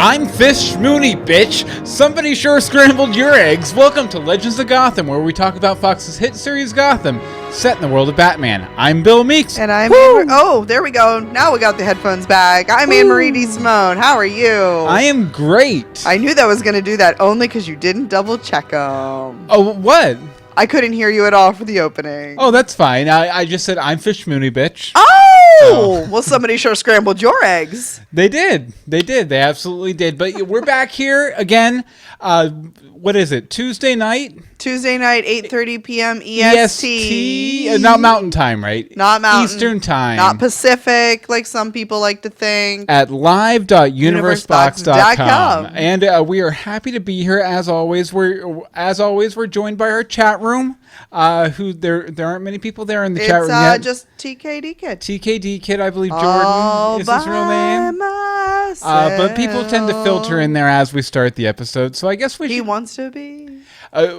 I'm Fish Mooney, bitch! Somebody sure scrambled your eggs! Welcome to Legends of Gotham, where we talk about Fox's hit series Gotham, set in the world of Batman. I'm Bill Meeks. And I'm oh, there we go. Now we got the headphones back. I'm Anne-Marie DeSimone. How are you? I am great. I knew that was going to do that only because you didn't double check them. Oh, what? I couldn't hear you at all for the opening. Oh, that's fine. I just said I'm Fish Mooney, bitch. Oh! Well, somebody sure scrambled your eggs. They did. They absolutely did. But we're back here again. What is it? Tuesday night, 8:30 p.m. EST. Not Mountain Time, right? Not Mountain. Eastern Time. Not Pacific, like some people like to think. At live.universebox.com. And we are happy to be here as always. We're joined by our chat room. Who there aren't many people there in the chat room yet. It's just TKD Kid. TKD Kid, I believe Jordan is his real name. But people tend to filter in there as we start the episode, so I guess he wants to be.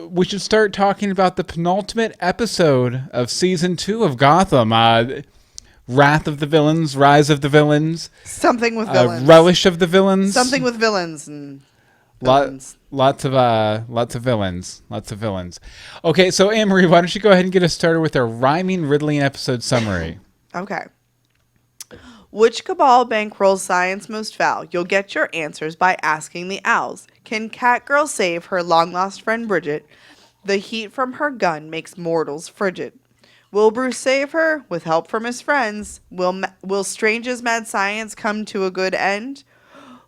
We should start talking about the penultimate episode of season 2 of Gotham. Wrath of the Villains, Rise of the Villains. Something with villains. Relish of the Villains. Something with villains and villains. Lots of villains. Okay, so Anne-Marie, why don't you go ahead and get us started with our rhyming, riddling episode summary? Okay. Which cabal bankrolls science most foul? You'll get your answers by asking the owls. Can Catgirl save her long-lost friend Brigid? The heat from her gun makes mortals frigid. Will Bruce save her? With help from his friends. Will Strange's mad science come to a good end?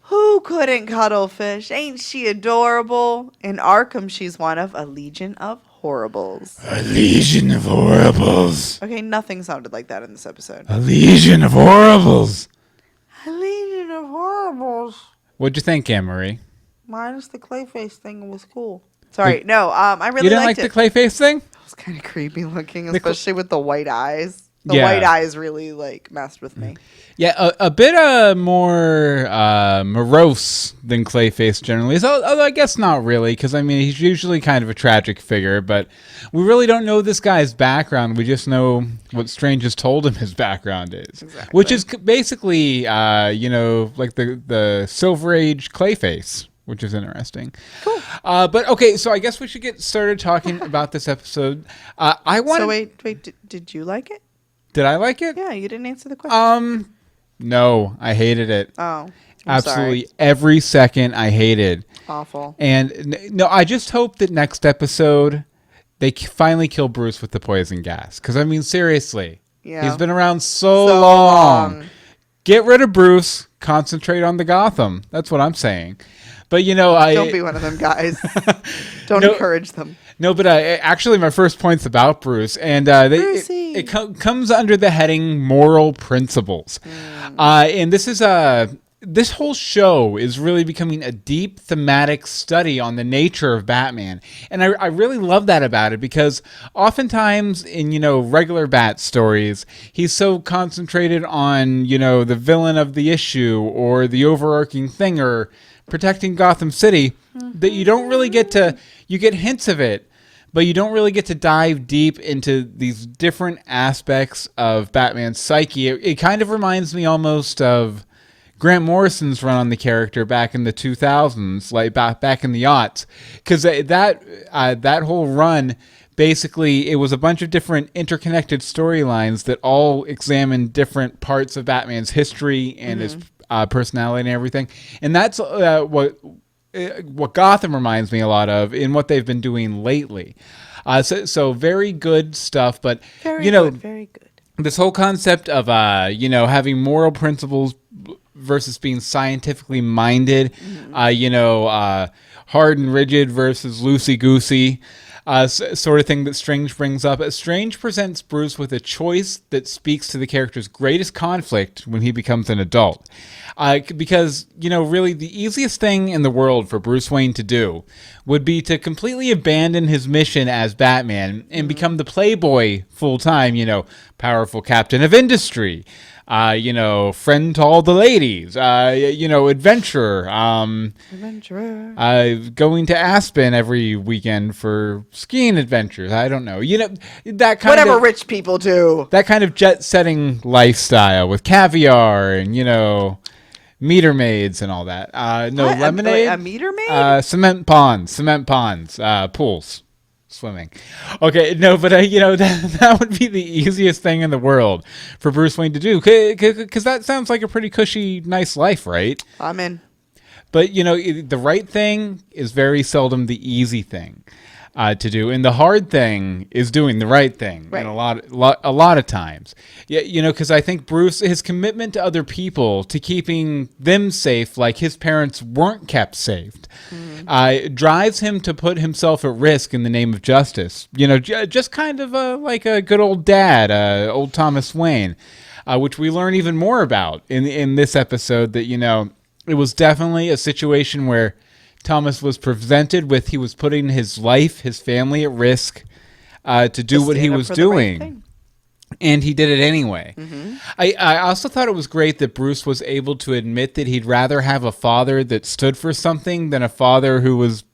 Who couldn't cuddle Fish? Ain't she adorable? In Arkham, she's one of a legion of horribles. A legion of horribles. Okay, nothing sounded like that in this episode. A legion of horribles. A legion of horribles. What'd you think, Anne-Marie? Minus the Clayface thing was cool. Sorry, no, I really liked it. You didn't like the Clayface thing? It was kind of creepy looking, especially with the white eyes. The Yeah. white eyes really messed with me. Yeah, a bit more morose than Clayface generally is. Although I guess not really, because I mean he's usually kind of a tragic figure, but we really don't know this guy's background. We just know what Strange has told him his background is, exactly. Which is basically like the Silver Age Clayface, which is interesting. Cool. But okay, so I guess we should get started talking about this episode. So wait, did you like it? Did I like it? Yeah, you didn't answer the question. No, I hated it. Oh, absolutely sorry. Every second I hated. Awful. And no, I just hope that next episode they finally kill Bruce with the poison gas. Because I mean, seriously, he's been around so long. Get rid of Bruce. Concentrate on the Gotham. That's what I'm saying. But don't be one of them guys. Don't encourage them. No, but actually, my first point's about Bruce, and it comes under the heading moral principles. And this whole show is really becoming a deep thematic study on the nature of Batman, and I really love that about it because oftentimes in regular Bat stories, he's so concentrated on the villain of the issue or the overarching thing or protecting Gotham City that you don't really you get hints of it, but you don't really get to dive deep into these different aspects of Batman's psyche. It kind of reminds me almost of Grant Morrison's run on the character back in the 2000s, like back in the aughts, because that whole run, basically, it was a bunch of different interconnected storylines that all examined different parts of Batman's history and his personality and everything. And that's what Gotham reminds me a lot of in what they've been doing lately. So very good stuff. But very good. This whole concept of having moral principles versus being scientifically minded, hard and rigid versus loosey goosey. Sort of thing that Strange brings up. Strange presents Bruce with a choice that speaks to the character's greatest conflict when he becomes an adult. Because, really the easiest thing in the world for Bruce Wayne to do would be to completely abandon his mission as Batman and become the playboy full-time, powerful captain of industry. Friend to all the ladies, adventurer, going to Aspen every weekend for skiing adventures. I don't know. That kind whatever rich people do. That kind of jet setting lifestyle with caviar and, meter maids and all that. No What? lemonade. A meter maid? Cement ponds, pools, swimming. Okay, no, but that would be the easiest thing in the world for Bruce Wayne to do, because that sounds like a pretty cushy, nice life, right? I'm in. But the right thing is very seldom the easy thing to do, and the hard thing is doing the right thing. Right. And a lot of times, because I think Bruce, his commitment to other people, to keeping them safe, like his parents weren't kept safe, drives him to put himself at risk in the name of justice. Just kind of like a good old dad, old Thomas Wayne, which we learn even more about in this episode. That it was definitely a situation where Thomas was presented with, he was putting his life, his family at risk to do what he was doing. And he did it anyway. Mm-hmm. I also thought it was great that Bruce was able to admit that he'd rather have a father that stood for something than a father who was,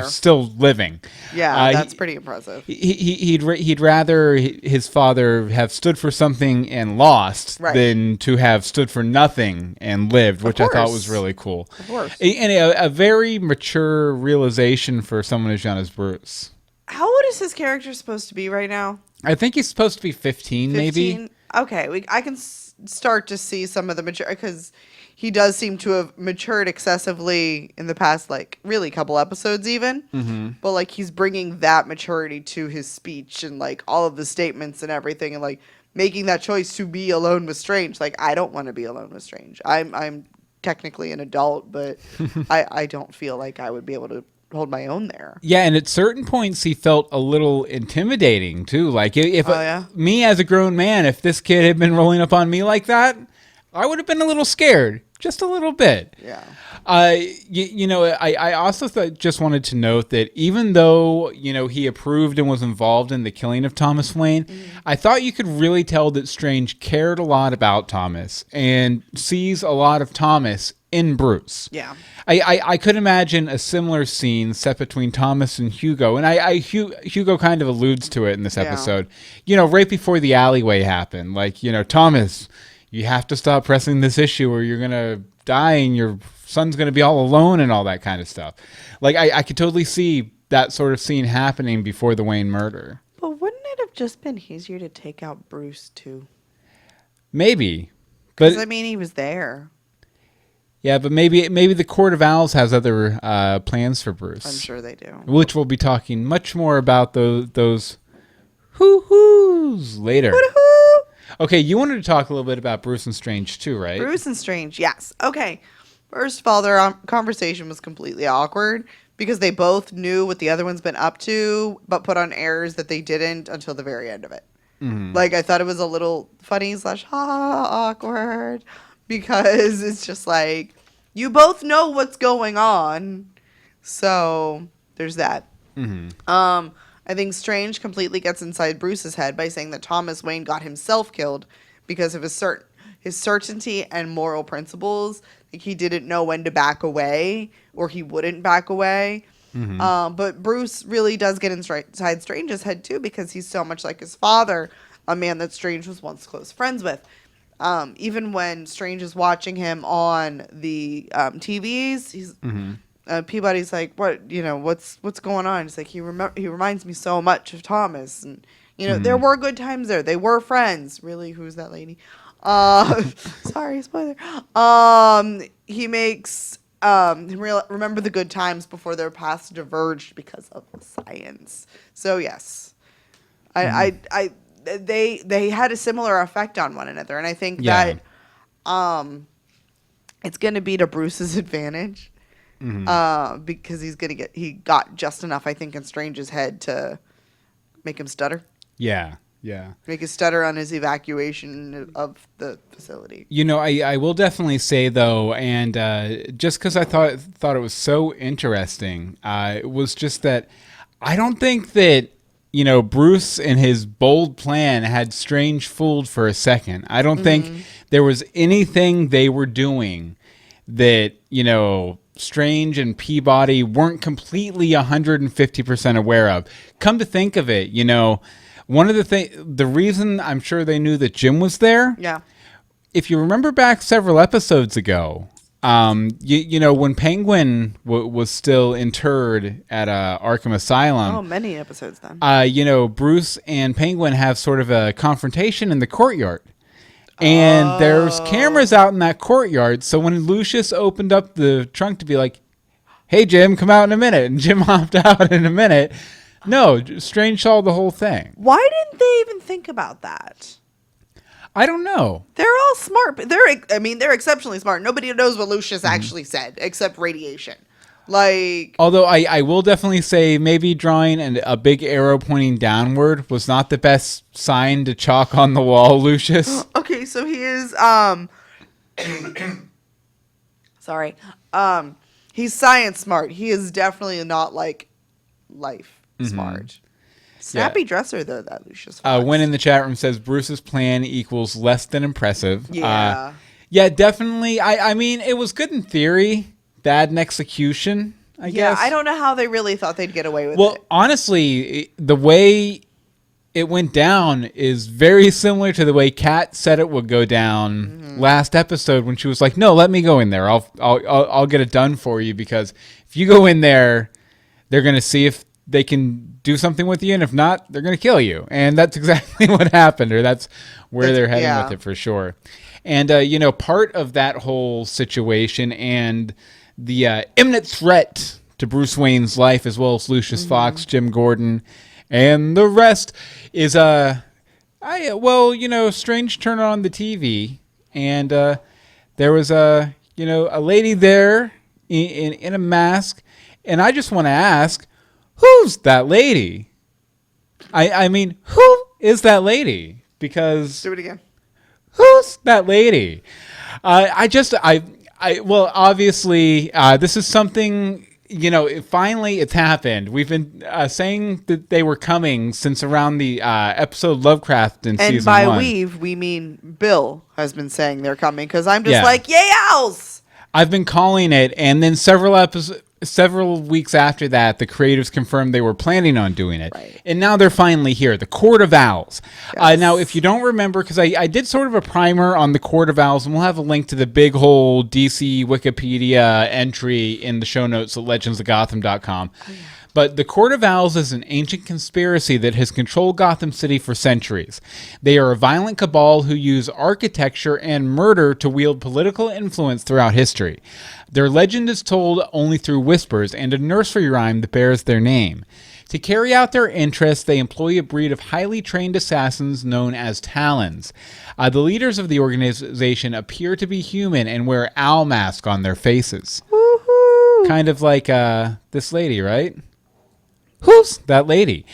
still living. Yeah, that's pretty impressive. He'd rather his father have stood for something and lost than to have stood for nothing and lived, which I thought was really cool. Of course. And a very mature realization for someone as young as Bruce. How old is his character supposed to be right now? I think he's supposed to be 15, maybe. Okay, I can start to see some of the mature, because he does seem to have matured excessively in the past, really couple episodes even. Mm-hmm. But he's bringing that maturity to his speech and all of the statements and everything, and making that choice to be alone with Strange. I don't want to be alone with Strange. I'm technically an adult, but I don't feel like I would be able to hold my own there. Yeah, and at certain points he felt a little intimidating too. If me as a grown man, if this kid had been rolling up on me like that, I would have been a little scared, just a little bit. Yeah. I also just wanted to note that even though he approved and was involved in the killing of Thomas Wayne, I thought you could really tell that Strange cared a lot about Thomas and sees a lot of Thomas in Bruce. Yeah. I could imagine a similar scene set between Thomas and Hugo, and Hugo kind of alludes to it in this episode. Right before the alleyway happened, Thomas, you have to stop pressing this issue or you're gonna die and your son's gonna be all alone and all that kind of stuff. I could totally see that sort of scene happening before the Wayne murder. But wouldn't it have just been easier to take out Bruce too? Maybe, but he was there. Yeah, but maybe the Court of Owls has other plans for Bruce. I'm sure they do. Which we'll be talking much more about those hoo-hoos later. Hoo-hoo! Okay, you wanted to talk a little bit about Bruce and Strange too, right? Bruce and Strange, yes. Okay. First of all, their conversation was completely awkward because they both knew what the other one's been up to, but put on airs that they didn't until the very end of it. Mm-hmm. I thought it was a little funny / awkward. Because it's just you both know what's going on. So there's that. Mm-hmm. I think Strange completely gets inside Bruce's head by saying that Thomas Wayne got himself killed because of his certainty and moral principles. He didn't know when to back away or he wouldn't back away. Mm-hmm. But Bruce really does get inside Strange's head too because he's so much like his father, a man that Strange was once close friends with. Even when Strange is watching him on the TVs, he's Peabody's like, what's going on? He's like, he reminds me so much of Thomas, and there were good times there. They were friends. Really, who's that lady? Sorry, spoiler. He makes remember the good times before their paths diverged because of science. So yes, They had a similar effect on one another, and I think that it's going to be to Bruce's advantage because he got just enough, I think, in Strange's head to make him stutter. Yeah. Make him stutter on his evacuation of the facility. I will definitely say though, and just because I thought it was so interesting, it was just that I don't think that. Bruce and his bold plan had Strange fooled for a second. I don't think there was anything they were doing that, Strange and Peabody weren't completely 150% aware of. Come to think of it, one of the reason I'm sure they knew that Jim was there. Yeah. If you remember back several episodes ago, When Penguin was still interred at Arkham Asylum. Oh, many episodes then. Bruce and Penguin have sort of a confrontation in the courtyard. And there's cameras out in that courtyard. So when Lucius opened up the trunk to be like, hey, Jim, come out in a minute. And Jim hopped out in a minute. No, Strange saw the whole thing. Why didn't they even think about that? I don't know. They're all smart. They're exceptionally smart. Nobody knows what Lucius actually said except radiation. Although I will definitely say maybe drawing a big arrow pointing downward was not the best sign to chalk on the wall, Lucius. Okay, so he is sorry. He's science smart. He is definitely not life smart. Snappy dresser though, that Lucius Fox. Wynn in the chat room says Bruce's plan equals less than impressive. Yeah. Definitely. I mean, it was good in theory. Bad in execution, I guess. Yeah, I don't know how they really thought they'd get away with it. Well, honestly, the way it went down is very similar to the way Kat said it would go down last episode when she was like, "No, let me go in there. I'll get it done for you, because if you go in there, they're going to see if they can do something with you, and if not, they're going to kill you." And that's exactly what happened, or that's where they're heading with it for sure. And part of that whole situation and the imminent threat to Bruce Wayne's life, as well as Lucius Fox, Jim Gordon, and the rest, is Strange turned on the TV, and there was a lady there in a mask, and I just want to ask, who's that lady? I mean, who is that lady? Because do it again. Who's that lady? Well, obviously, this is something, finally it's happened. We've been saying that they were coming since around the episode Lovecraft in season 1. And by we mean Bill has been saying they're coming, because I'm just like, yay, owls! I've been calling it, and then several weeks after that, the creators confirmed they were planning on doing it. Right. And now they're finally here, the Court of Owls. Yes. Now, if you don't remember, because I did sort of a primer on the Court of Owls, and we'll have a link to the big whole DC Wikipedia entry in the show notes at legendsofgotham.com. Oh, yeah. But the Court of Owls is an ancient conspiracy that has controlled Gotham City for centuries. They are a violent cabal who use architecture and murder to wield political influence throughout history. Their legend is told only through whispers and a nursery rhyme that bears their name. To carry out their interests, they employ a breed of highly trained assassins known as Talons. The leaders of the organization appear to be human and wear owl masks on their faces. Woohoo! Kind of like this lady, right? Who's that lady?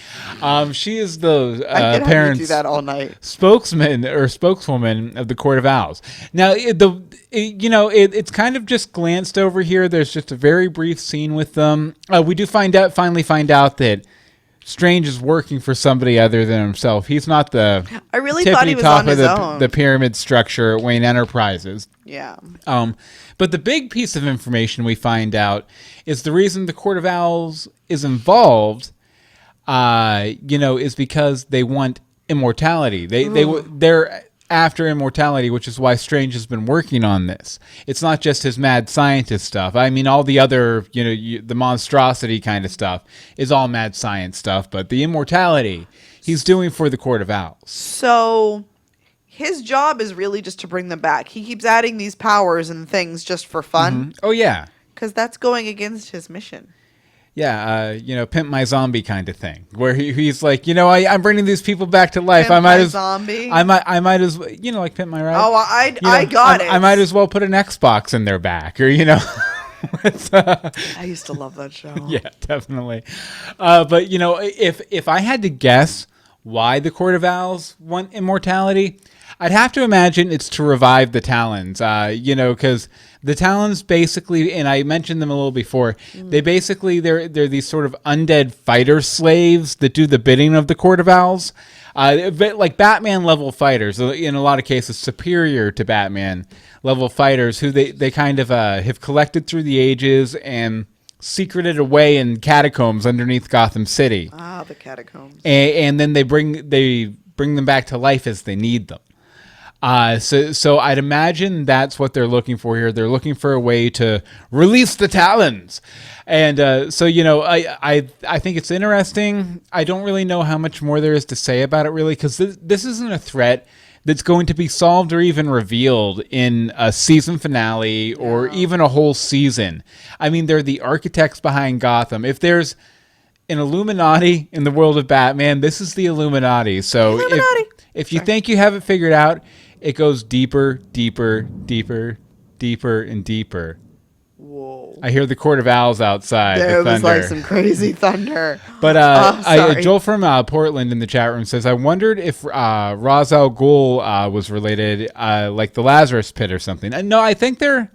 She is the parents do that all night. Spokesman or spokeswoman of the Court of Owls. Now, it's kind of just glanced over here. There's just a very brief scene with them. We do finally find out that Strange is working for somebody other than himself. He's not the I really thought he was top on his of own. the pyramid structure at Wayne Enterprises. Yeah. But the big piece of information we find out is the reason the Court of Owls is involved, is because they want immortality. They're after immortality, which is why Strange has been working on this. It's not just his mad scientist stuff. I mean, all the other, the monstrosity kind of stuff is all mad science stuff, but the immortality he's doing for the Court of Owls. So his job is really just to bring them back. He keeps adding these powers and things just for fun. Mm-hmm. Oh, yeah. Because that's going against his mission. Yeah, pimp my zombie kind of thing, where he's like, I'm bringing these people back to life. Pimp my zombie. I might as well, like Pimp My Ride. Oh, I got it. I might as well put an Xbox in their back, or I used to love that show. Yeah, definitely. But if I had to guess why the Court of Owls want immortality, I'd have to imagine it's to revive the Talons. Because the Talons basically, and I mentioned them a little before, they're these sort of undead fighter slaves that do the bidding of the Court of Owls. Like Batman level fighters, in a lot of cases superior to Batman level fighters, who they kind of have collected through the ages and secreted away in catacombs underneath Gotham City. Ah, the catacombs. And then they bring them back to life as they need them. So I'd imagine that's what they're looking for here. They're looking for a way to release the talons. And so, I think it's interesting. I don't really know how much more there is to say about it, really, because this isn't a threat that's going to be solved or even revealed in a season finale or even a whole season. I mean, they're the architects behind Gotham. If there's an Illuminati in the world of Batman, this is the Illuminati. So if you think you have it figured out, it goes deeper, deeper, deeper, deeper, and deeper. Whoa. I hear the Court of Owls outside. There was like some crazy thunder. But Joel from Portland in the chat room says, I wondered if Ra's al Ghul was related, like the Lazarus Pit or something. And no, I think they're...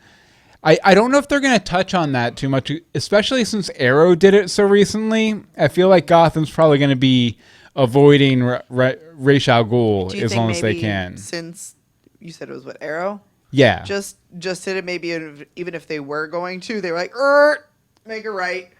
I don't know if they're going to touch on that too much, especially since Arrow did it so recently. I feel like Gotham's probably going to be avoiding Ra's al Ghul as long as they can. Since you said it was what, Arrow? Yeah. Just did it maybe even if they were going to, they were like, make it right.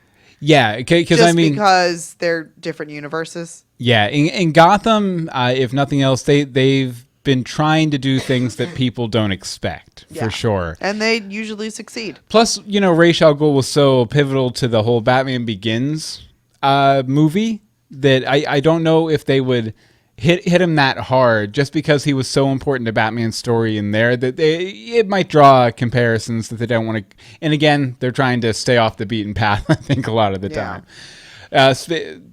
Yeah, because they're different universes. Yeah, in Gotham, if nothing else, they've been trying to do things that people don't expect, for sure. And they usually succeed. Plus, Ra's al Ghul was so pivotal to the whole Batman Begins movie that I don't know if they would hit him that hard just because he was so important to Batman's story in there that it might draw comparisons that they don't want to. And again, they're trying to stay off the beaten path, I think, a lot of the time.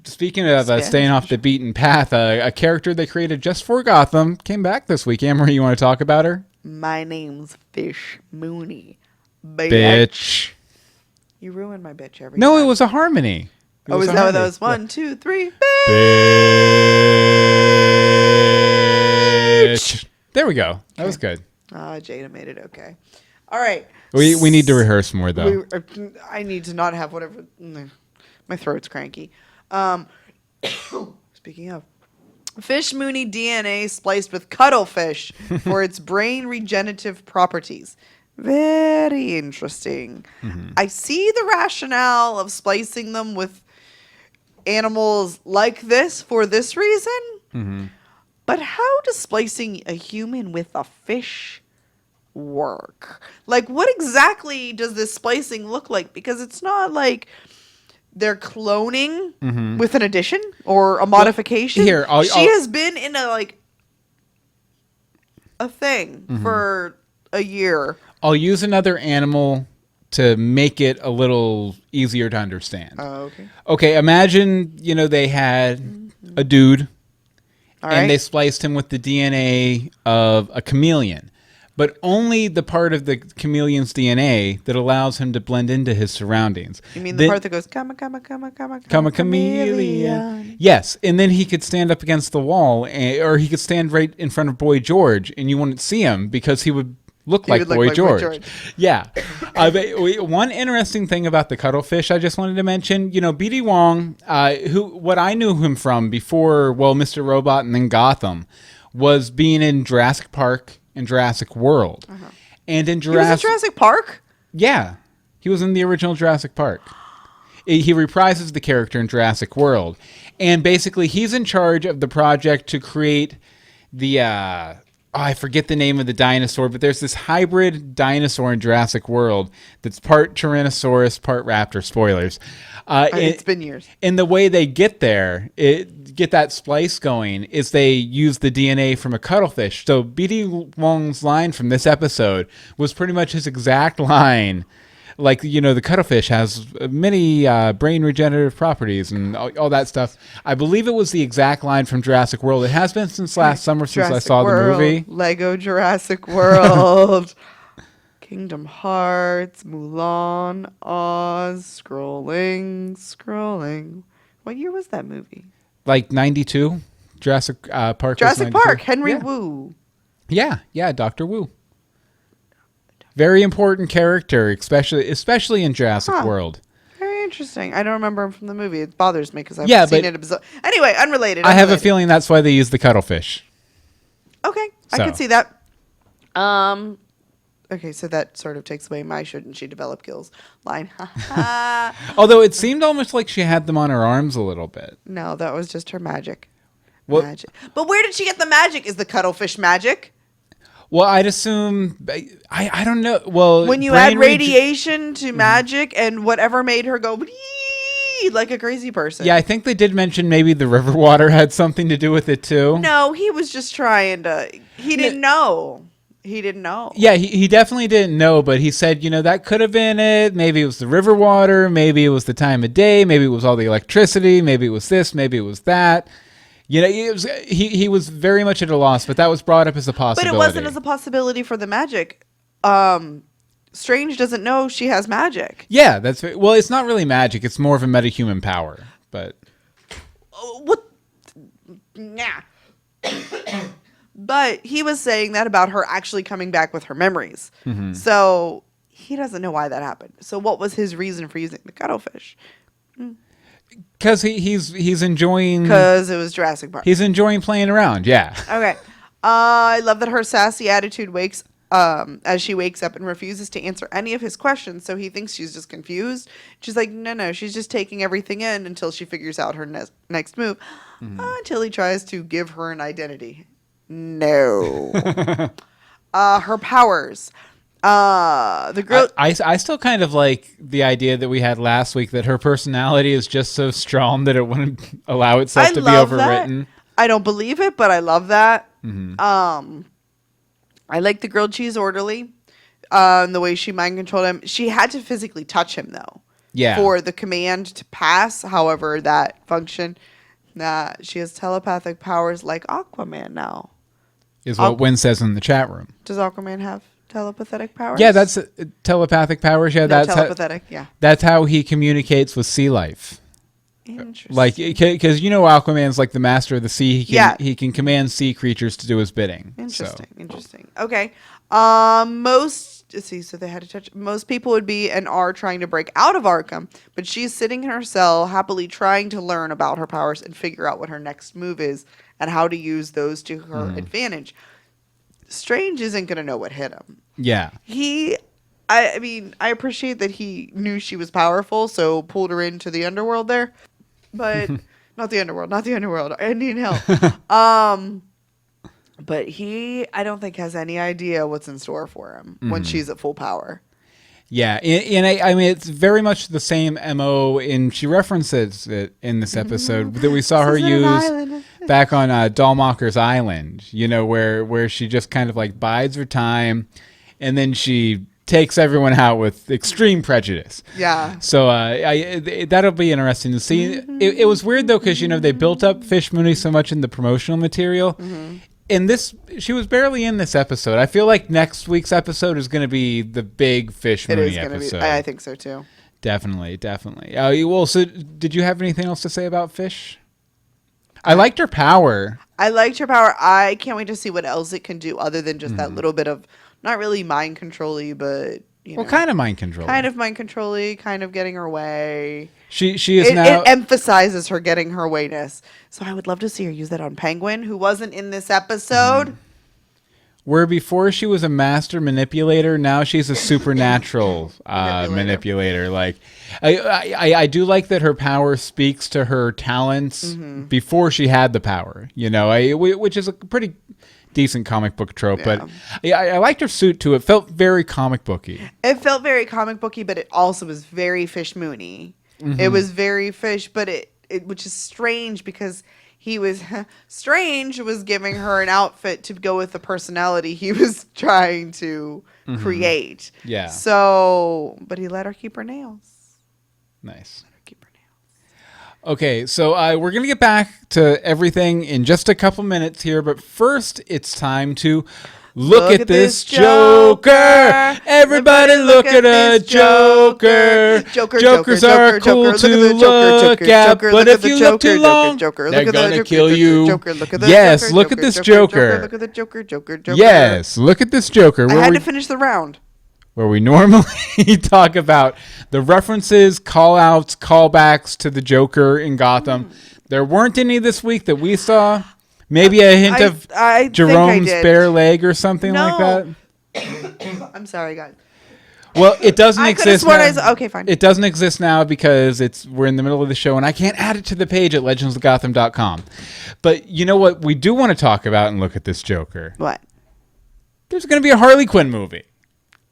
Speaking of staying off the beaten path, a character they created just for Gotham came back this week. Amory, you want to talk about her? My name's Fish Mooney. Bitch. You ruined my bitch every time. No, it was a harmony. Is that what that was? 1, 2, 3. Bitch. There we go. That was good. Jada made it okay. All right. We need to rehearse more, though. I need to not have whatever. My throat's cranky. Speaking of. Fish Mooney DNA spliced with cuttlefish for its brain regenerative properties. Very interesting. Mm-hmm. I see the rationale of splicing them with animals like this for this reason. Mm-hmm. But how does splicing a human with a fish work? Like, what exactly does this splicing look like? Because it's not like they're cloning with an addition or a modification. Here, she has been in a thing for a year. I'll use another animal to make it a little easier to understand. Oh, okay. Okay, imagine, they had a dude and they spliced him with the DNA of a chameleon, but only the part of the chameleon's DNA that allows him to blend into his surroundings. You mean the part that goes, come a chameleon? Yes, and then he could stand up against the wall, or he could stand right in front of Boy George, and you wouldn't see him because he would look like Boy George. Yeah. One interesting thing about the cuttlefish I just wanted to mention, B.D. Wong, what I knew him from before, Mr. Robot and then Gotham, was being in Jurassic Park and Jurassic World. Uh-huh. And in He was in Jurassic Park? Yeah. He was in the original Jurassic Park. He reprises the character in Jurassic World. And basically, he's in charge of the project to create the... I forget the name of the dinosaur, but there's this hybrid dinosaur in Jurassic World that's part Tyrannosaurus, part raptor. Spoilers. It's been years. And the way they get there, get that splice going, is they use the DNA from a cuttlefish. So B.D. Wong's line from this episode was pretty much his exact line. Like, the cuttlefish has many brain regenerative properties and all that stuff. I believe it was the exact line from Jurassic World. It has been since last summer since I saw the movie. Lego Jurassic World, Kingdom Hearts, Mulan, Oz, scrolling. What year was that movie? Like 92? Jurassic Park. Jurassic Park, Henry Wu. Yeah, Dr. Wu. Very important character, especially in Jurassic World. Very interesting. I don't remember him from the movie. It bothers me because I've seen it. Anyway, unrelated. I have a feeling that's why they use the cuttlefish. Okay, I can see that. Okay, so that sort of takes away my "shouldn't she develop gills" line. Although it seemed almost like she had them on her arms a little bit. No, that was just her magic. What? Magic. But where did she get the magic? Is the cuttlefish magic? Well, I'd assume I don't know. Well, when you add radiation to magic and whatever made her go like a crazy person. Yeah, I think they did mention maybe the river water had something to do with it too. No, he was just trying to. He didn't know. He didn't know. Yeah, he definitely didn't know, but he said, that could have been it. Maybe it was the river water. Maybe it was the time of day. Maybe it was all the electricity. Maybe it was this. Maybe it was that. He was very much at a loss, but that was brought up as a possibility. But it wasn't as a possibility for the magic. Strange doesn't know she has magic. Yeah, well, it's not really magic. It's more of a metahuman power, but... What? Nah. But he was saying that about her actually coming back with her memories. Mm-hmm. So he doesn't know why that happened. So what was his reason for using the cuttlefish? Because he's enjoying... Because it was Jurassic Park. He's enjoying playing around, yeah. Okay. I love that her sassy attitude as she wakes up and refuses to answer any of his questions, so he thinks she's just confused. She's like, no, she's just taking everything in until she figures out her next move. Until he tries to give her an identity. No. Her powers. The girl. I still kind of like the idea that we had last week that her personality is just so strong that it wouldn't allow itself to be overwritten. That. I don't believe it, but I love that. Mm-hmm. I like the grilled cheese orderly. The way she mind controlled him. She had to physically touch him though. Yeah. For the command to pass. However, that function. She has telepathic powers like Aquaman now. Is what Wynn says in the chat room. Does Aquaman have telepathic powers? Yeah, that's telepathic powers. Yeah, that's telepathic. Yeah, that's how he communicates with sea life. Interesting. Like, because Aquaman's like the master of the sea. He can command sea creatures to do his bidding. Interesting. Okay. So they had to touch. Most people would be and are trying to break out of Arkham, but she's sitting in her cell, happily trying to learn about her powers and figure out what her next move is and how to use those to her advantage. Strange isn't going to know what hit him. Yeah. I appreciate that he knew she was powerful, so pulled her into the underworld there, but not the underworld, Indian Hill. But I don't think has any idea what's in store for him when she's at full power. Yeah, and it's very much the same MO, and she references it in this episode that we saw her use back on Dollmacher's Island, where she just kind of like bides her time, and then she takes everyone out with extreme prejudice. Yeah. So that'll be interesting to see. It was weird, though, because, they built up Fish Mooney so much in the promotional material. Mm-hmm. She was barely in this episode. I feel like next week's episode is going to be the big Fish Mooney episode. I think so too. Definitely. Well, so did you have anything else to say about Fish? I liked her power. I can't wait to see what else it can do other than just that little bit of not really mind control-y, but kind of mind control. Kind of mind control-y, kind of getting her way. She is now. It emphasizes her getting her wayness. So I would love to see her use that on Penguin, who wasn't in this episode. Where before she was a master manipulator, now she's a supernatural manipulator. Like, I do like that her power speaks to her talents before she had the power. Which is a pretty decent comic book trope. Yeah. But I liked her suit too. It felt very comic booky. It felt very comic booky, but it also was very Fish Mooney. Mm-hmm. It was very Fish, but it which is strange because he was was giving her an outfit to go with the personality he was trying to create. Yeah. So, but he let her keep her nails. Nice. Okay, so we're going to get back to everything in just a couple minutes here, but first it's time to look at this Joker. Everybody look at a Joker. Jokers are cool to look at, but if you look too long, they're going to kill you. Yes, look at this Joker. Look at the Joker. Yes, look at this Joker. I had to finish the round. Where we normally talk about the references, call-outs, callbacks to the Joker in Gotham. There weren't any this week that we saw. Maybe a hint of Jerome's bare leg or something like that. I'm sorry, guys. Well, it doesn't exist now. Okay, fine. It doesn't exist now because we're in the middle of the show, and I can't add it to the page at legendsofgotham.com. But you know what we do want to talk about and look at this Joker? What? there's going to be a Harley Quinn movie.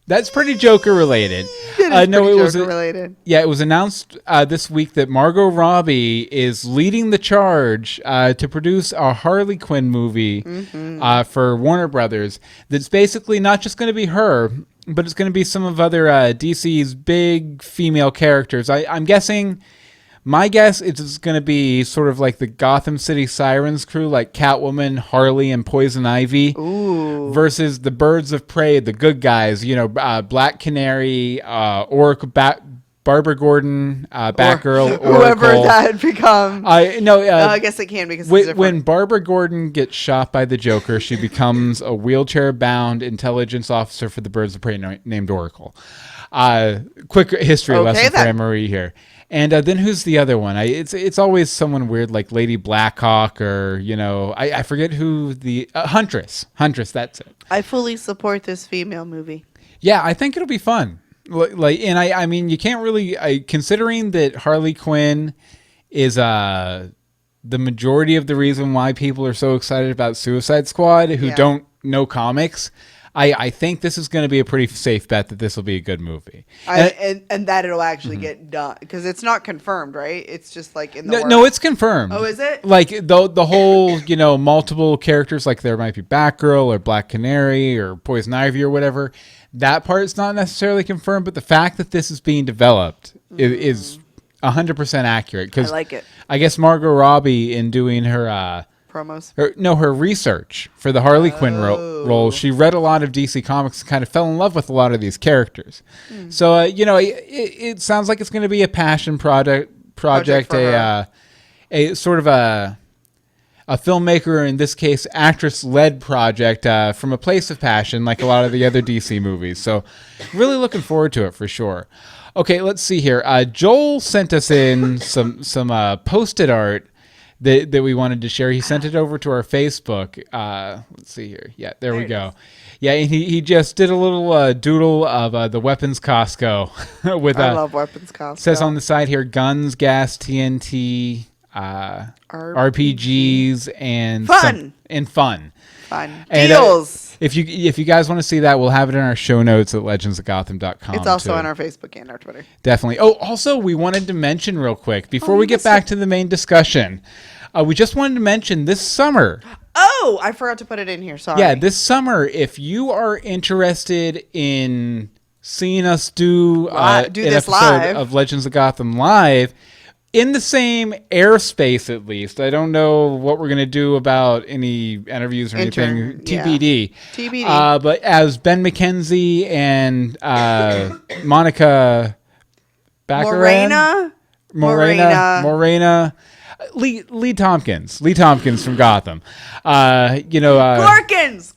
That's pretty Joker related. Related. Yeah, it was announced this week that Margot Robbie is leading the charge to produce a Harley Quinn movie for Warner Brothers. That's basically not just going to be her, but it's going to be some of other DC's big female characters. I'm guessing. My guess is it's going to be sort of like the Gotham City Sirens crew, like Catwoman, Harley, and Poison Ivy, versus the Birds of Prey, the good guys. Black Canary, Oracle, Barbara Gordon, Batgirl, Oracle. Whoever that had become. I guess it can because when Barbara Gordon gets shot by the Joker, she becomes a wheelchair-bound intelligence officer for the Birds of Prey named Oracle. Quick history lesson for Anne-Marie here. And then who's the other one? It's always someone weird like Lady Blackhawk or, I forget who the... Huntress. Huntress, that's it. I fully support this female movie. Yeah, I think it'll be fun. I mean, you can't really... considering that Harley Quinn is the majority of the reason why people are so excited about Suicide Squad who don't know comics... I think this is going to be a pretty safe bet that this will be a good movie. And that it'll actually get done. Because it's not confirmed, right? It's just like in the works. No, it's confirmed. Oh, is it? Like the whole, multiple characters, like there might be Batgirl or Black Canary or Poison Ivy or whatever. That part's not necessarily confirmed, but the fact that this is being developed is 100% accurate. I like it. I guess Margot Robbie, in doing her... promos? Her research for the Harley Quinn role. She read a lot of DC Comics and kind of fell in love with a lot of these characters. So, it sounds like it's going to be a passion project a sort of a filmmaker, in this case, actress-led project from a place of passion, like a lot of the other DC movies. So, really looking forward to it for sure. Okay, let's see here. Joel sent us in some Post-it art that we wanted to share. He sent it over to our Facebook. Let's see here. Yeah, there we go. Yeah, and he just did a little doodle of the Weapons Costco. with I love Weapons Costco. Says on the side here, guns, gas, TNT, RPGs, and fun. Fun. And, deals. If you guys want to see that, we'll have it in our show notes at legendsofgotham.com. It's also on our Facebook and our Twitter. Definitely. Oh, also, we wanted to mention real quick, before we get back to the main discussion, we just wanted to mention this summer. Oh, I forgot to put it in here. Sorry. Yeah, this summer, if you are interested in seeing us do an episode live of Legends of Gotham live, in the same airspace, at least. I don't know what we're going to do about any interviews or anything. TBD. TBD. But as Ben McKenzie and Monica Baccarat? Morena. Lee Tompkins from Gotham. Gorkins,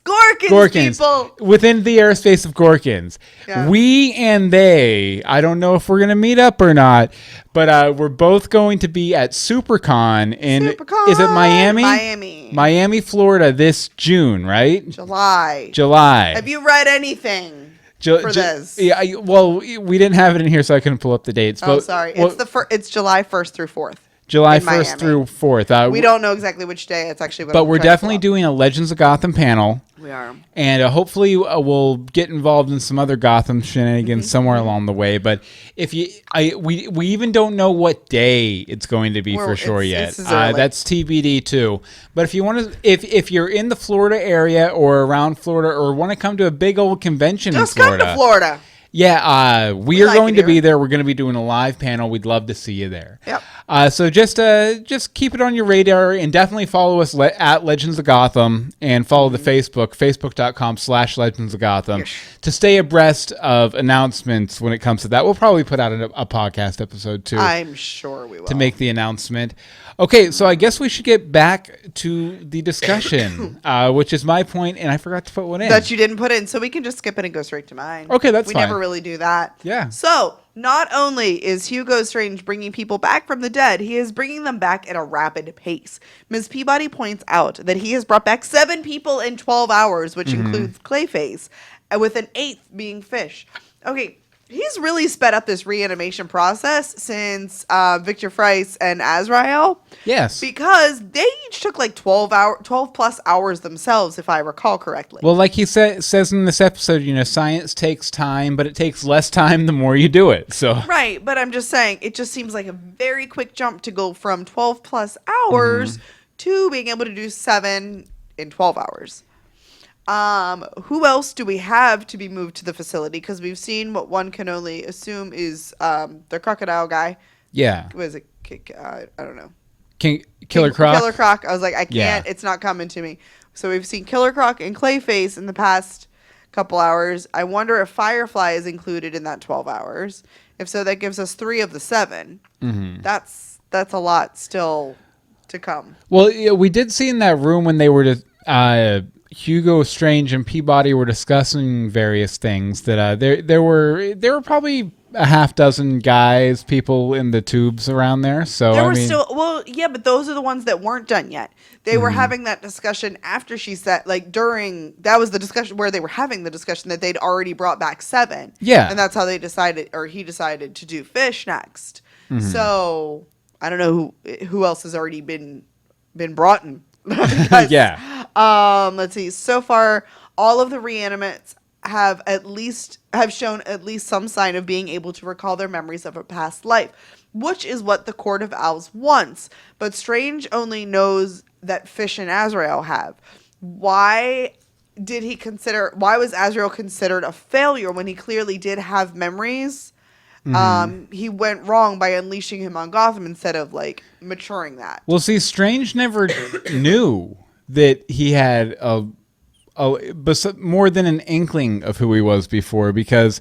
people. Within the airspace of Gorkins. Yeah. We and they, I don't know if we're going to meet up or not, but we're both going to be at SuperCon in, is it Miami? Miami, Florida this June, right? July. Have you read anything? For this? Yeah, we didn't have it in here, so I couldn't pull up the dates. Oh, sorry. It's July 1st through 4th. July 1st through 4th. We don't know exactly which day it's actually. But we're definitely doing a Legends of Gotham panel. We are. And hopefully we'll get involved in some other Gotham shenanigans somewhere along the way. But we even don't know what day it's going to be for sure yet. That's TBD too. But if you want to, if you're in the Florida area or around Florida or want to come to a big old convention in Florida. Just come to Florida. Yeah, we are going to be there. We're going to be doing a live panel. We'd love to see you there. Yep. So just keep it on your radar and definitely follow us at Legends of Gotham and follow the facebook.com/Legends of Gotham to stay abreast of announcements when it comes to that. We'll probably put out a podcast episode too. I'm sure we will. To make the announcement. Okay, so I guess we should get back to the discussion, which is my point, and I forgot to put one in. That you didn't put in, so we can just skip it and go straight to mine. Okay, that's fine. We never really do that. Yeah. So, not only is Hugo Strange bringing people back from the dead, he is bringing them back at a rapid pace. Ms. Peabody points out that he has brought back 7 people in 12 hours, which includes Clayface, with an 8th being Fish. Okay, he's really sped up this reanimation process since Victor Fries and Azrael. Yes. Because they each took like 12 plus hours themselves, if I recall correctly. Well, like he says in this episode, science takes time, but it takes less time the more you do it. So right, but I'm just saying, it just seems like a very quick jump to go from 12 plus hours to being able to do 7 in 12 hours. Who else do we have to be moved to the facility? Because we've seen what one can only assume is the crocodile guy. Yeah. Was it? I don't know. Killer Croc. Killer Croc. I was like, I can't. Yeah. It's not coming to me. So we've seen Killer Croc and Clayface in the past couple hours. I wonder if Firefly is included in that 12 hours. If so, that gives us 3 of the 7. Mm-hmm. That's a lot still to come. Well, we did see in that room when they were Hugo, Strange, and Peabody were discussing various things that there were probably a half dozen people in the tubes around there. So there were still, well, yeah, but those are the ones that weren't done yet. They were having that discussion after she said, like that was the discussion where they were having the discussion that they'd already brought back 7. Yeah. And that's how they decided, or he decided to do Fish next. Mm-hmm. So I don't know who else has already been brought in. Because, yeah. Let's see. So far, all of the reanimates have shown at least some sign of being able to recall their memories of a past life, which is what the Court of Owls wants. But Strange only knows that Fish and Azrael have. Why was Azrael considered a failure when he clearly did have memories? Mm-hmm. He went wrong by unleashing him on Gotham instead of like maturing that. Well, see, Strange never knew that he had more than an inkling of who he was before, because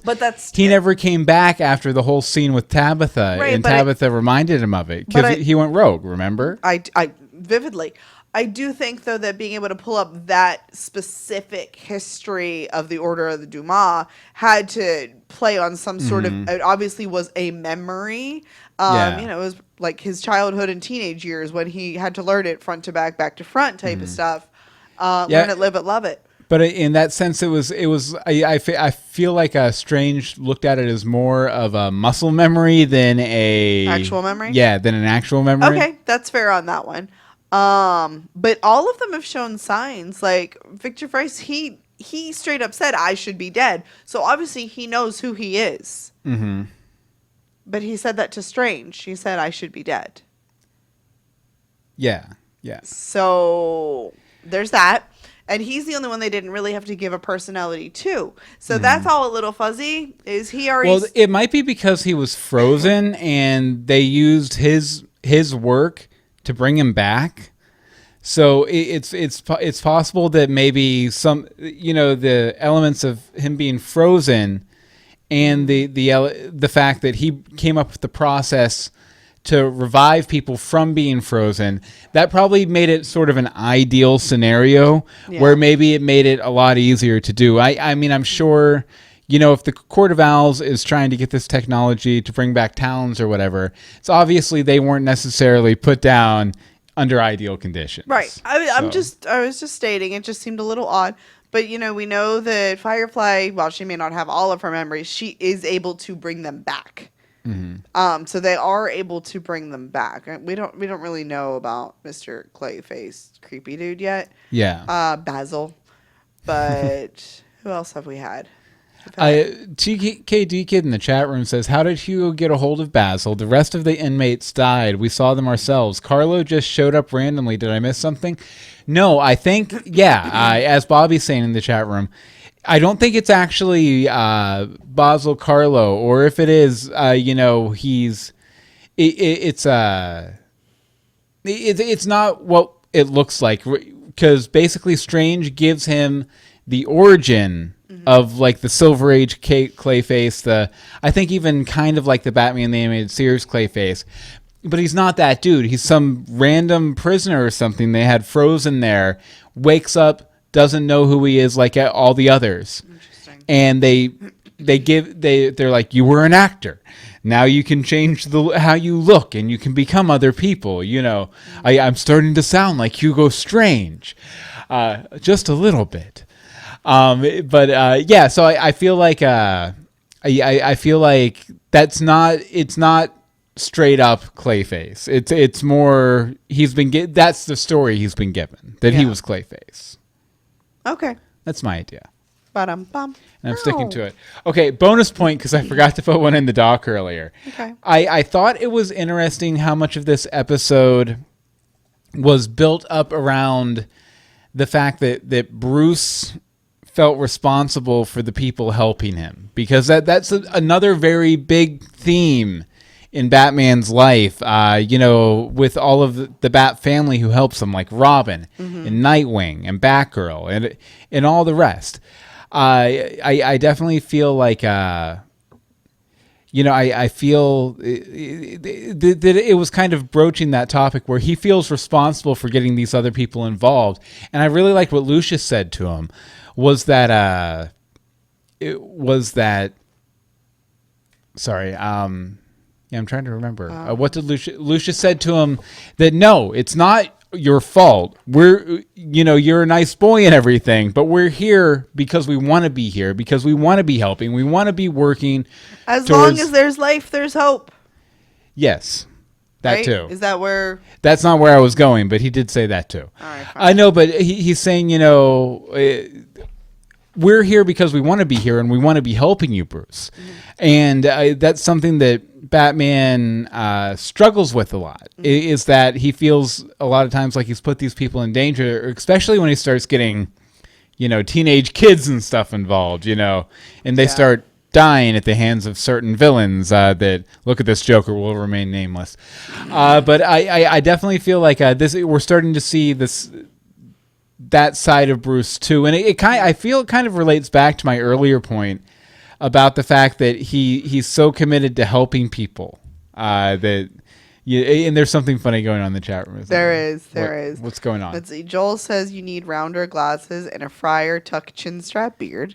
he never came back after the whole scene with Tabitha, right, and Tabitha reminded him of it because he went rogue. Remember? I vividly. I do think, though, that being able to pull up that specific history of the Order of the Dumas had to play on some sort of, it obviously was a memory. It was like his childhood and teenage years when he had to learn it front to back to front type of stuff. Learn it, live it, love it. But in that sense, it was. I feel like Strange looked at it as more of a muscle memory than actual memory. Yeah, than an actual memory. Okay, that's fair on that one. But all of them have shown signs. Like Victor Fries, he straight up said, "I should be dead." So obviously he knows who he is. Mm-hmm. But he said that to Strange. He said, "I should be dead." Yeah. So there's that. And he's the only one they didn't really have to give a personality to. So that's all a little fuzzy. Is he already... Well, it might be because he was frozen and they used his work to bring him back. So it's possible that maybe some, the elements of him being frozen and the fact that he came up with the process to revive people from being frozen, that probably made it sort of an ideal scenario where maybe it made it a lot easier to do. I mean, I'm sure, if the Court of Owls is trying to get this technology to bring back towns or whatever, it's obviously they weren't necessarily put down under ideal conditions. Right. I was just stating, it just seemed a little odd. But, we know that Firefly, while she may not have all of her memories, she is able to bring them back. Mm-hmm. So they are able to bring them back. We don't really know about Mr. Clayface creepy dude yet. Yeah. Basil. But who else have we had? TKD Kid in the chat room says, "How did Hugo get a hold of Basil? The rest of the inmates died. We saw them ourselves. Carlo just showed up randomly. Did I miss something?" No, I think, as Bobby's saying in the chat room, I don't think it's actually Basil Carlo, or if it is, it's not what it looks like, because basically Strange gives him the origin of like the Silver Age Clayface, I think even kind of like the Batman the Animated Series Clayface. But he's not that dude. He's some random prisoner or something they had frozen there, wakes up, doesn't know who he is like all the others. Interesting. And they're like, "You were an actor. Now you can change how you look and you can become other people." I'm starting to sound like Hugo Strange. Just a little bit. So I feel like I feel like it's not straight up Clayface. It's more that's the story he's been given, that he was Clayface. Okay. That's my idea. Ba-dum-bum. And I'm sticking to it. Okay, bonus point because I forgot to put one in the doc earlier. Okay. I thought it was interesting how much of this episode was built up around the fact that Bruce felt responsible for the people helping him, because that's another very big theme in Batman's life, with all of the Bat family who helps him, like Robin and Nightwing and Batgirl and all the rest. I definitely feel like, I feel that it was kind of broaching that topic where he feels responsible for getting these other people involved. And I really liked what Lucius said to him I'm trying to remember. What did Lucius said to him? That no, it's not your fault. You're a nice boy and everything, but we're here because we want to be here, because we want to be helping, we want to be working. As long as there's life, there's hope. Yes, that right? too. Is that where? That's not where I was going, but he did say that too. All right, fine. I know, but he's saying, we're here because we want to be here and we want to be helping you, Bruce. And that's something that Batman struggles with a lot, is that he feels a lot of times like he's put these people in danger, especially when he starts getting, teenage kids and stuff involved, and they start dying at the hands of certain villains that, look at this Joker, will remain nameless. But I definitely feel like we're starting to see that side of Bruce too, and I feel it kind of relates back to my earlier point about the fact that he's so committed to helping people and there's something funny going on in the chat room. There is. What's going on? Let's see. Joel says you need rounder glasses and a Friar Tuck chin strap beard.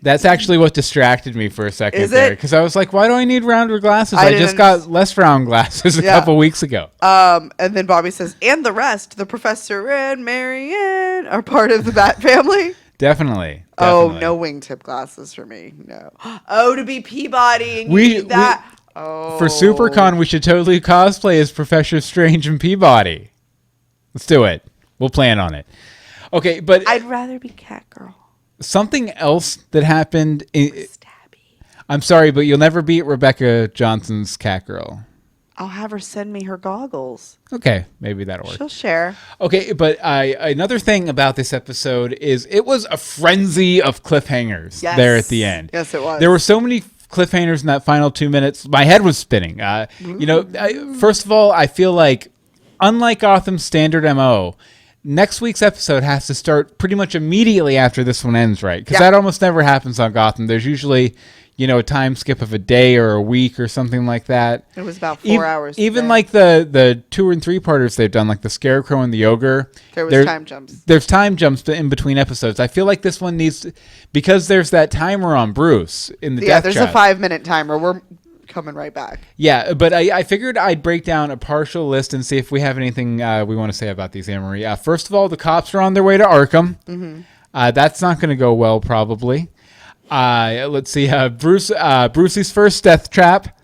That's actually what distracted me for a second Is there, it? because I was like, why do I need rounder glasses? I just got less round glasses a couple weeks ago. And then Bobby says, and the rest, the Professor and Marianne are part of the Bat family. Definitely. Oh, no wingtip glasses for me. No. Oh, to be Peabody and you need that. For SuperCon, we should totally cosplay as Professor Strange and Peabody. Let's do it. We'll plan on it. Okay, but I'd rather be Catgirl. Something else that happened. Stabby. I'm sorry, but you'll never beat Rebecca Johnson's Catgirl. I'll have her send me her goggles. Okay, maybe that'll work. She'll share. Okay, but another thing about this episode is it was a frenzy of cliffhangers there at the end. Yes, it was. There were so many cliffhangers in that final 2 minutes. My head was spinning. First of all, I feel like, unlike Gotham's standard MO, next week's episode has to start pretty much immediately after this one ends, right? Because that almost never happens on Gotham. There's usually, a time skip of a day or a week or something like that. It was about 4 hours. Even like the 2 and 3 parters they've done, like the Scarecrow and the Ogre. There was time jumps. There's time jumps in between episodes. I feel like this one needs because there's that timer on Bruce in the death there's trap. a 5-minute timer. We're coming right back. Yeah, but I figured I'd break down a partial list and see if we have anything we want to say about these, Anne-Marie. First of all, the cops are on their way to Arkham. Mm-hmm. That's not going to go well, probably. Let's see. Brucey's first death trap.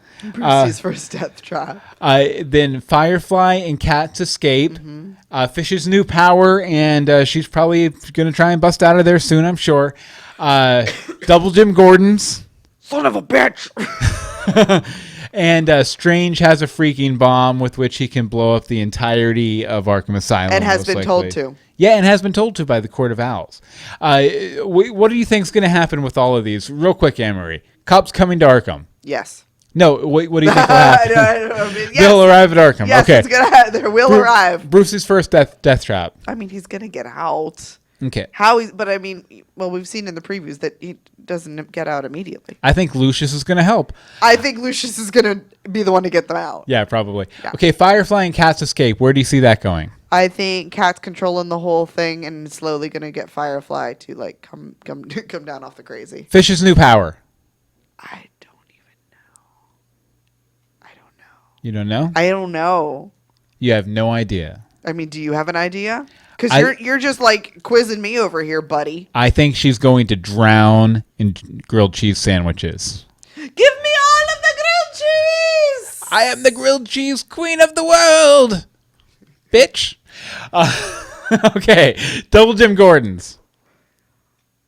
Then Firefly and Cat's escape. Mm-hmm. Fish's new power, and she's probably going to try and bust out of there soon, I'm sure. Double Jim Gordon's. Son of a bitch! And Strange has a freaking bomb with which he can blow up the entirety of Arkham Asylum. And has been told to. Yeah, and has been told to by the Court of Owls. What do you think is going to happen with all of these? Real quick, Anne-Marie. Cops coming to Arkham. Yes. No, what do you think will happen? yes. They'll arrive at Arkham. Yes, okay. They will arrive. Bruce's first death trap. I mean, he's going to get out. Okay. We've seen in the previews that he doesn't get out immediately. I think Lucius is going to help. I think Lucius is going to be the one to get them out. Yeah, probably. Yeah. Okay, Firefly and Cat's escape. Where do you see that going? I think Cat's controlling the whole thing and slowly going to get Firefly to come down off the crazy. Fish's new power. I don't even know. I don't know. You don't know? I don't know. You have no idea. I mean, do you have an idea? Because you're just quizzing me over here, buddy. I think she's going to drown in grilled cheese sandwiches. Give me all of the grilled cheese. I am the grilled cheese queen of the world, bitch. Okay, Double Jim Gordon's.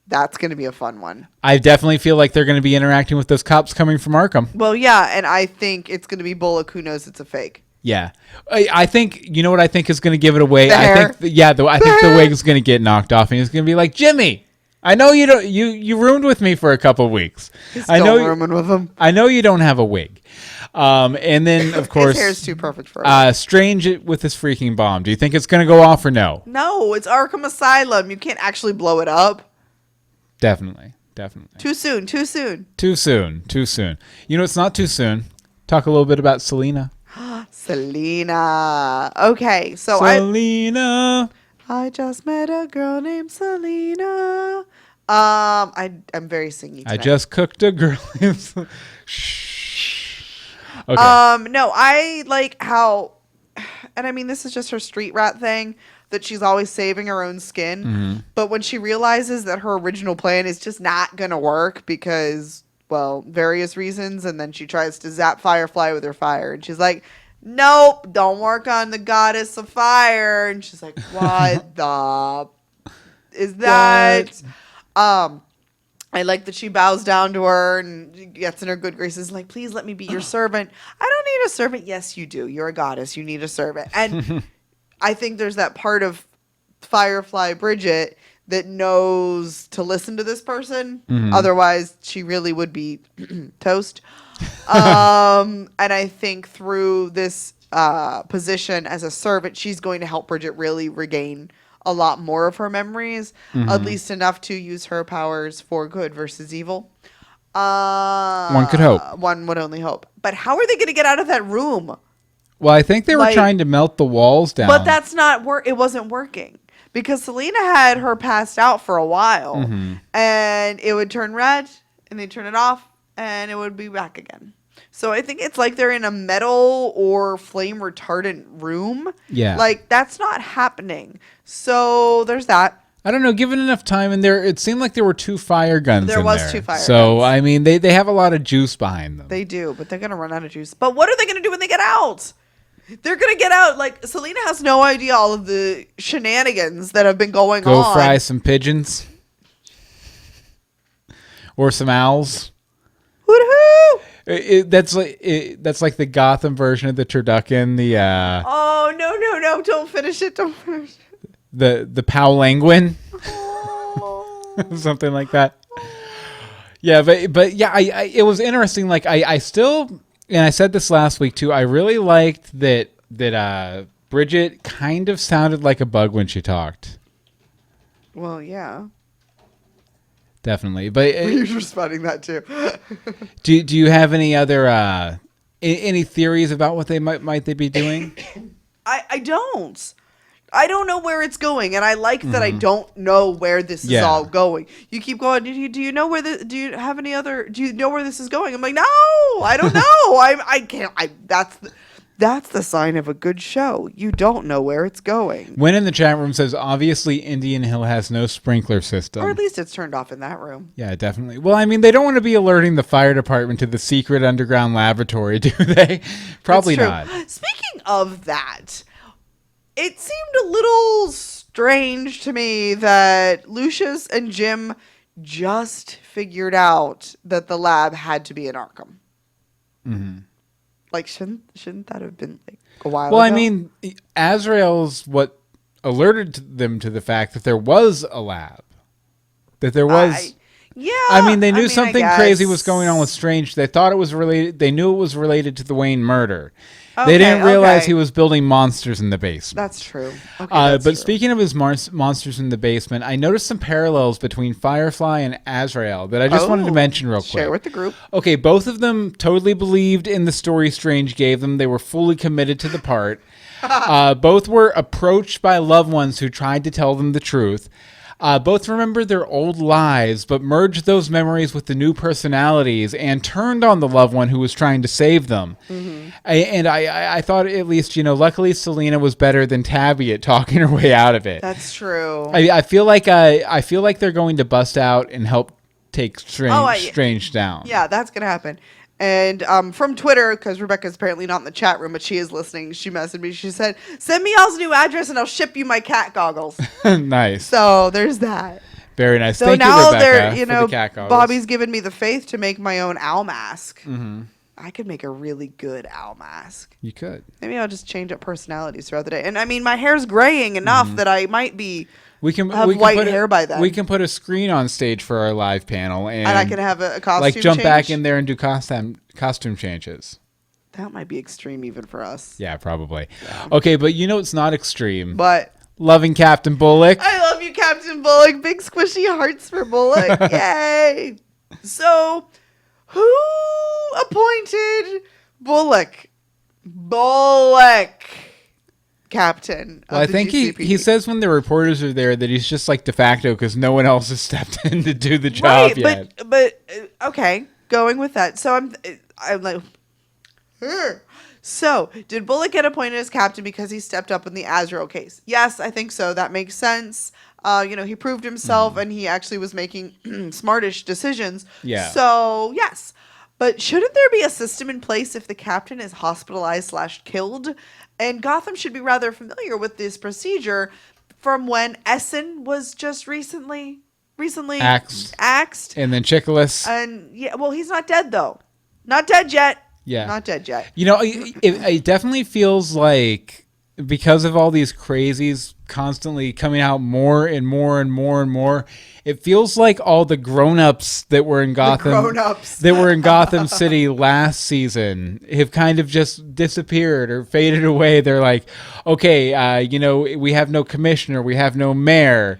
That's going to be a fun one. I definitely feel like they're going to be interacting with those cops coming from Arkham. Well, yeah, and I think it's going to be Bullock who knows it's a fake. Yeah. I think, you know what I think is going to give it away? The hair? I think the wig is going to get knocked off, and he's going to be like, Jimmy, I know you don't. You roomed with me for a couple weeks. I know rooming with him. I know you don't have a wig. And then, of course, his hair's too perfect for him. Strange with his freaking bomb. Do you think it's going to go off or no? No, it's Arkham Asylum. You can't actually blow it up. Definitely. Too soon. You know, it's not too soon. Talk a little bit about Selena. Selena. Okay, so Selena. I just met a girl named Selena. I'm very singy tonight. I just cooked a girl. Shh. Okay. No, I like how, and I mean, this is just her street rat thing, that she's always saving her own skin. Mm-hmm. But when she realizes that her original plan is just not going to work because, well, various reasons, and then she tries to zap Firefly with her fire, and she's like, nope, don't work on the goddess of fire. And she's like, what the is that? What? I like that she bows down to her and gets in her good graces, like, please let me be your servant. I don't need a servant. Yes, you do. You're a goddess. You need a servant. And I think there's that part of Firefly Brigid that knows to listen to this person. Mm-hmm. Otherwise, she really would be toast. And I think through this position as a servant, she's going to help Brigid really regain a lot more of her memories, at least enough to use her powers for good versus evil. One could hope. One would only hope. But how are they going to get out of that room? Well, I think they were trying to melt the walls down. But that's not it wasn't working. Because Selena had her passed out for a while. And it would turn red, and they'd turn it off, and it would be back again. So I think it's like they're in a metal or flame retardant room. Yeah. Like, that's not happening. So there's that. I don't know. Given enough time in there, it seemed like there were 2 fire guns There in was there. 2 fire guns. So, I mean, they have a lot of juice behind them. They do, but they're going to run out of juice. But what are they going to do when they get out? They're going to get out. Like, Selena has no idea all of the shenanigans that have been going on. Go fry some pigeons. Or some owls. Woo-hoo! That's like the Gotham version of the turducken. Oh, no. Don't finish it. The Powlanguin. Oh. Something like that. Yeah, but yeah, it was interesting. Like I still, and I said this last week too, I really liked that Brigid kind of sounded like a bug when she talked. Well, yeah. Definitely, but you're responding that too. do you have any other any theories about what they might be doing? I don't. I don't know where it's going, and I like that I don't know where this is all going. You keep going. Do you know where do you have any other? Do you know where this is going? I'm like, no, I don't know. I can't. That's the sign of a good show. You don't know where it's going. When in the chat room says, obviously Indian Hill has no sprinkler system. Or at least it's turned off in that room. Yeah, definitely. Well, I mean, they don't want to be alerting the fire department to the secret underground laboratory, do they? Probably not. Speaking of that, it seemed a little strange to me that Lucius and Jim just figured out that the lab had to be in Arkham. Mm-hmm. Like, shouldn't that have been like a while Well, ago? I mean, Azrael's what alerted them to the fact that there was a lab. That there was... I mean, they knew something crazy was going on with Strange. They thought it was related. They knew it was related to the Wayne murder. They didn't realize he was building monsters in the basement. That's true. Okay, but speaking of his monsters in the basement, I noticed some parallels between Firefly and Azrael that I just wanted to mention real quick. Share with the group. Okay, both of them totally believed in the story Strange gave them. They were fully committed to the part. Both were approached by loved ones who tried to tell them the truth. Both remembered their old lives, but merged those memories with the new personalities and turned on the loved one who was trying to save them. Mm-hmm. And I thought, at least, luckily Selena was better than Tabby at talking her way out of it. That's true. I feel like they're going to bust out and help take Strange down. Yeah, that's going to happen. And from Twitter, because Rebecca's apparently not in the chat room, but she is listening, she messaged me. She said, send me y'all's new address and I'll ship you my cat goggles. Nice. So there's that. Very nice. So Thank now you, Rebecca, for the cat goggles. Bobby's given me the faith to make my own owl mask. Mm-hmm. I could make a really good owl mask. You could. Maybe I'll just change up personalities throughout the day. And I mean, my hair's graying enough that I might be... have white hair by then. We can put a screen on stage for our live panel, and I can have a costume like jump change? back in there and do costume changes. That might be extreme even for us. Yeah, probably. Yeah. Okay, but you know it's not extreme. But loving Captain Bullock. I love you, Captain Bullock. Big squishy hearts for Bullock. Yay! So, who appointed Bullock? Captain. Well, I think he says when the reporters are there that he's just like de facto because no one else has stepped in to do the job yet. But okay, going with that. So I'm like, so did Bullock get appointed as captain because he stepped up in the Azrael case? Yes, I think so. That makes sense. He proved himself and he actually was making smartish decisions. Yeah. So yes. But shouldn't there be a system in place if the captain is hospitalized/killed? And Gotham should be rather familiar with this procedure from when Essen was just recently axed. And then Chickless. And yeah, well, he's not dead though. Not dead yet. Yeah. Not dead yet. You know, it definitely feels like because of all these crazies constantly coming out more and more and more and more, it feels like all the grown-ups that were in Gotham City last season have kind of just disappeared or faded away. They're like, okay, we have no commissioner, we have no mayor.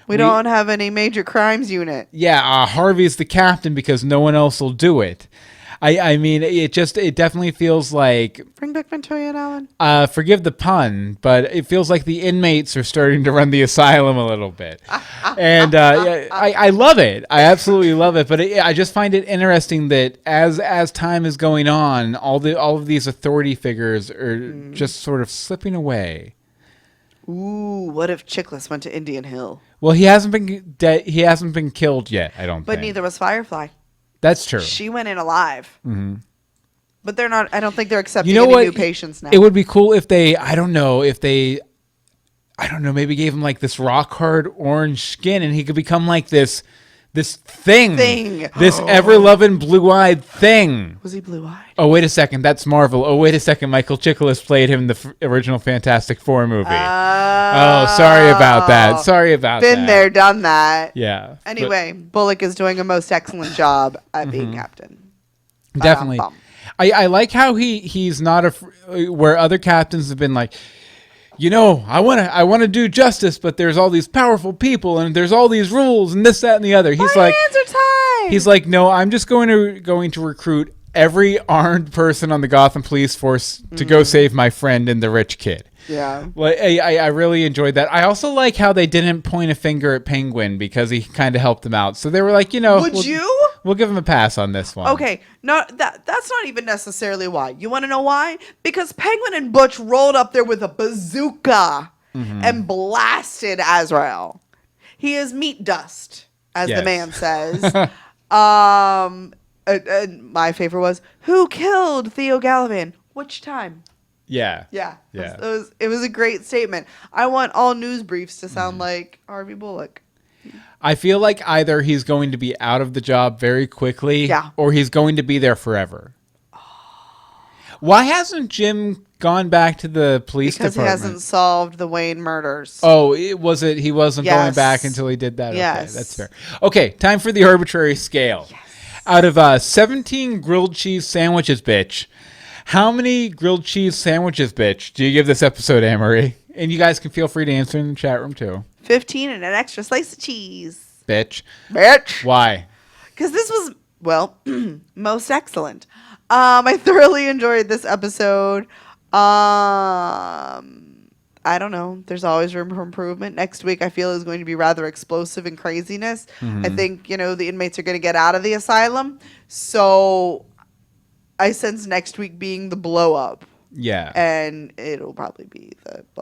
We don't have any major crimes unit. Yeah, Harvey's the captain because no one else will do it. I mean, it definitely feels like... Bring back Ventura and Allen. Forgive the pun, but it feels like the inmates are starting to run the asylum a little bit. And I love it. I absolutely love it. But I just find it interesting that as time is going on, all of these authority figures are just sort of slipping away. Ooh, what if Chickless went to Indian Hill? Well, he hasn't been killed yet, I don't think. But neither was Firefly. That's true. She went in alive. Mm-hmm. But they're not, I don't think they're accepting any new patients now. It would be cool if they, maybe gave him like this rock hard orange skin and he could become like this thing. This ever-loving blue-eyed thing. Was he blue-eyed? Oh, wait a second. That's Marvel. Oh, wait a second. Michael Chiklis played him in the original Fantastic Four movie. Oh, sorry about that. Been there, done that. Yeah. Anyway, Bullock is doing a most excellent job at being captain. Definitely. I like how he's not where other captains have been like, I want to do justice, but there's all these powerful people and there's all these rules and this, that, and the other. He's My hands are tied. He's like, no, I'm just going to recruit every armed person on the Gotham police force to go save my friend and the rich kid. Yeah. Well, I really enjoyed that. I also like how they didn't point a finger at Penguin because he kind of helped them out. So they were like, we'll give him a pass on this one. Okay, no, that's not even necessarily why. You want to know why? Because Penguin and Butch rolled up there with a bazooka and blasted Azrael. He is meat dust, as the man says. My favorite was, who killed Theo Gallivan? Which time? Yeah. Yeah. It was a great statement. I want all news briefs to sound like Harvey Bullock. I feel like either he's going to be out of the job very quickly or he's going to be there forever. Why hasn't Jim gone back to the police department? Because he hasn't solved the Wayne murders. Oh, he wasn't going back until he did that? Yes. Okay, that's fair. Okay, time for the arbitrary scale. Yes. Out of 17 grilled cheese sandwiches, bitch, how many grilled cheese sandwiches, bitch, do you give this episode, Anne-Marie? And you guys can feel free to answer in the chat room, too. 15 and an extra slice of cheese. Bitch. Bitch. Why? Because this was, most excellent. I thoroughly enjoyed this episode. I don't know. There's always room for improvement. Next week, I feel, is going to be rather explosive and craziness. I think, the inmates are going to get out of the asylum. So I sense next week being the blow up. Yeah. And it'll probably be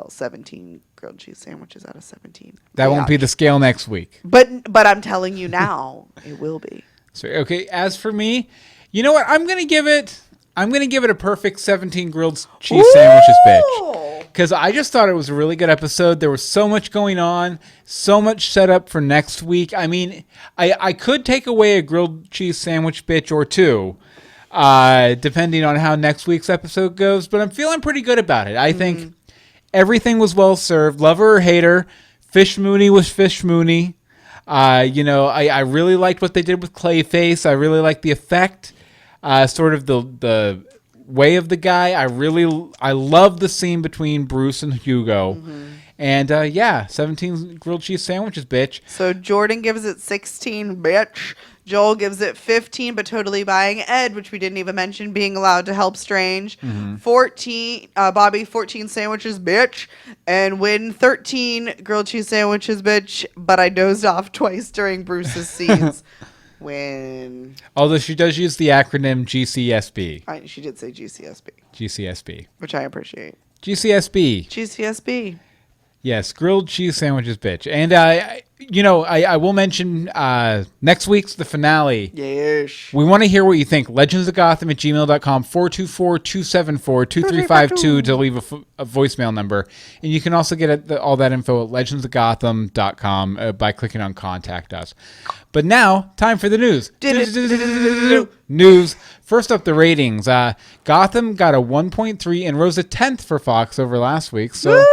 17 grilled cheese sandwiches out of 17. That won't be the scale next week. But I'm telling you now, it will be. So, okay, as for me, you know what? I'm gonna give it a perfect 17 grilled cheese sandwiches, bitch. Because I just thought it was a really good episode. There was so much going on, so much set up for next week. I mean, I could take away a grilled cheese sandwich, bitch, or two, depending on how next week's episode goes. But I'm feeling pretty good about it. I think everything was well served. Lover or hater, Fish Mooney was Fish Mooney. I really liked what they did with Clayface. I really liked the effect. Sort of the way of the guy. I love the scene between Bruce and Hugo. And 17 grilled cheese sandwiches, bitch. So Jordan gives it 16, bitch. Joel gives it 15, but totally buying Ed, which we didn't even mention being allowed to help Strange. 14, Bobby, 14 sandwiches, bitch. And Win, 13 grilled cheese sandwiches, bitch. But I dozed off twice during Bruce's scenes. When... Although she does use the acronym GCSB. She did say GCSB. GCSB. Which I appreciate. GCSB. GCSB. Yes, grilled cheese sandwiches, bitch. And, I will mention next week's the finale. Yes. We want to hear what you think. legendsofgotham@gmail.com, 424-274-2352 to leave a voicemail number. And you can also get all that info at legendsofgotham.com by clicking on Contact Us. But now, time for the news. News. First up, the ratings. Gotham got a 1.3 and rose a 10th for Fox over last week. So...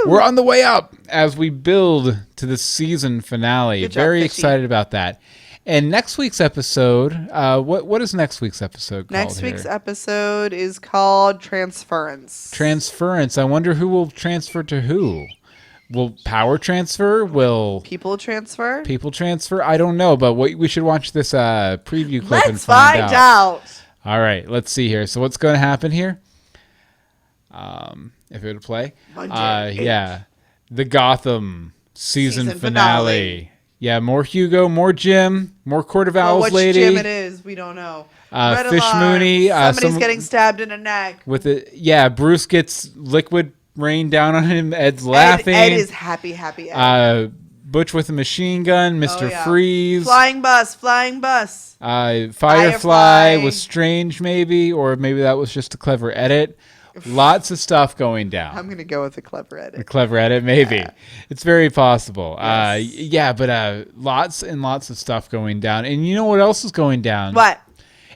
we're on the way up as we build to the season finale. Good job, Very 50. excited about that. And next week's episode, what is next week's episode called? Next week's episode is called Transference. Transference. I wonder who will transfer to who. Will power transfer? Will people transfer? People transfer? I don't know, but we should watch this preview clip Let's and find out. All right, let's see here. So what's going to happen here? If it would play. The Gotham season finale. Yeah, more Hugo, more Jim, more Court of Owls lady. Which Jim it is, we don't know. Fish Mooney. Somebody's getting stabbed in the neck. With it, yeah, Bruce gets liquid rain down on him. Ed's laughing. Ed is happy Ed. Butch with a machine gun. Mr. Freeze. Flying bus. Firefly was Strange maybe, or maybe that was just a clever edit. Lots of stuff going down. I'm going to go with a clever edit. A clever edit, maybe. Yeah. It's very possible. Yes. But lots and lots of stuff going down. And you know what else is going down? What?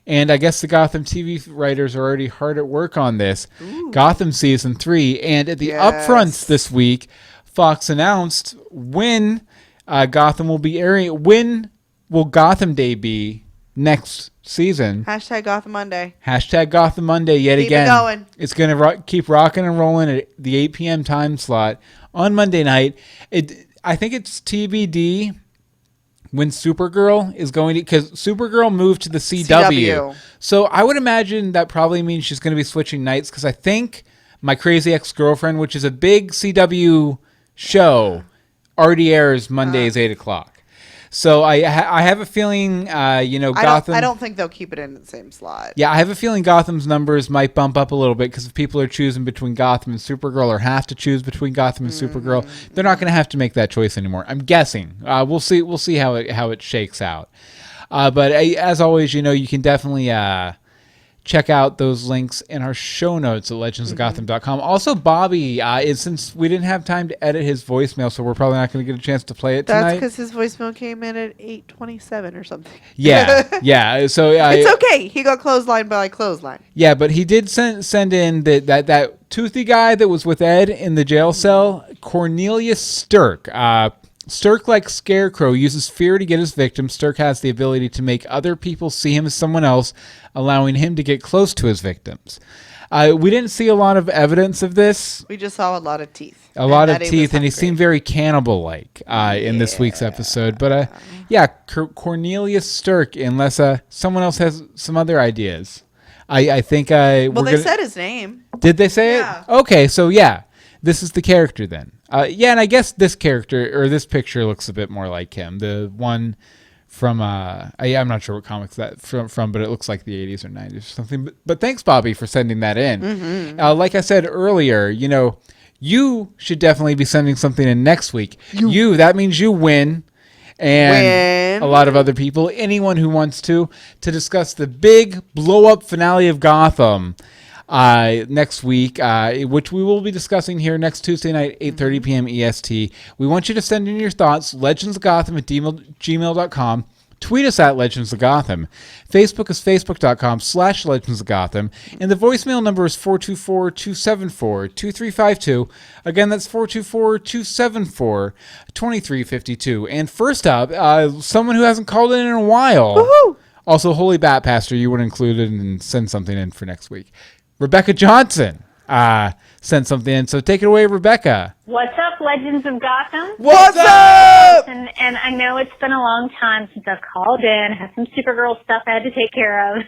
And I guess the Gotham TV writers are already hard at work on this. Ooh. Gotham Season 3. And at the upfronts this week, Fox announced when Gotham will be airing. When will Gotham Day be next season? Hashtag Gotham Monday. Hashtag Gotham Monday yet again. Keep it going. It's going to keep rocking and rolling at the 8 p.m. time slot on Monday night. I think it's TBD when Supergirl is going to... Because Supergirl moved to the CW. So I would imagine that probably means she's going to be switching nights, because I think My Crazy Ex-Girlfriend, which is a big CW show, already airs Mondays 8 o'clock. So I have a feeling, Gotham... I don't think they'll keep it in the same slot. Yeah, I have a feeling Gotham's numbers might bump up a little bit, because if people are choosing between Gotham and Supergirl, or have to choose between Gotham and Supergirl, they're not going to have to make that choice anymore. I'm guessing. We'll see how it shakes out. But as always, you can definitely... check out those links in our show notes at legendsofgotham.com. Also, Bobby, since we didn't have time to edit his voicemail, so we're probably not going to get a chance to play it tonight. That's because his voicemail came in at 8:27 or something. Yeah. So it's okay. He got clotheslined by clothesline. Yeah, but he did send in that toothy guy that was with Ed in the jail cell, Cornelius Stirk. Stirk, like Scarecrow, uses fear to get his victims. Stirk has the ability to make other people see him as someone else, allowing him to get close to his victims. We didn't see a lot of evidence of this. We just saw a lot of teeth. And he seemed very cannibal-like in this week's episode. But Cornelius Stirk, unless someone else has some other ideas. I think they said his name. Did they say it? Okay, so this is the character then. And I guess this character, or this picture, looks a bit more like him. The one from I'm not sure what comics that from, but it looks like the 80s or 90s or something. But thanks, Bobby, for sending that in. Like I said earlier, you should definitely be sending something in next week. That means you win. And a lot of other people, anyone who wants to discuss the big blow-up finale of Gotham next week, which we will be discussing here next Tuesday night, 8:30 p.m. EST. We want you to send in your thoughts, legendsofgotham@gmail.com. Tweet us at Legends of Gotham. Facebook is facebook.com/Legends of Gotham. And the voicemail number is 424-274-2352. Again, that's 424-274-2352. And first up, someone who hasn't called in a while. Woohoo! Also, Holy Bat Pastor, you would include it and send something in for next week. Rebecca Johnson sent something in. So take it away, Rebecca. What's up, Legends of Gotham? What's up? And I know it's been a long time since I've called in. I have some Supergirl stuff I had to take care of.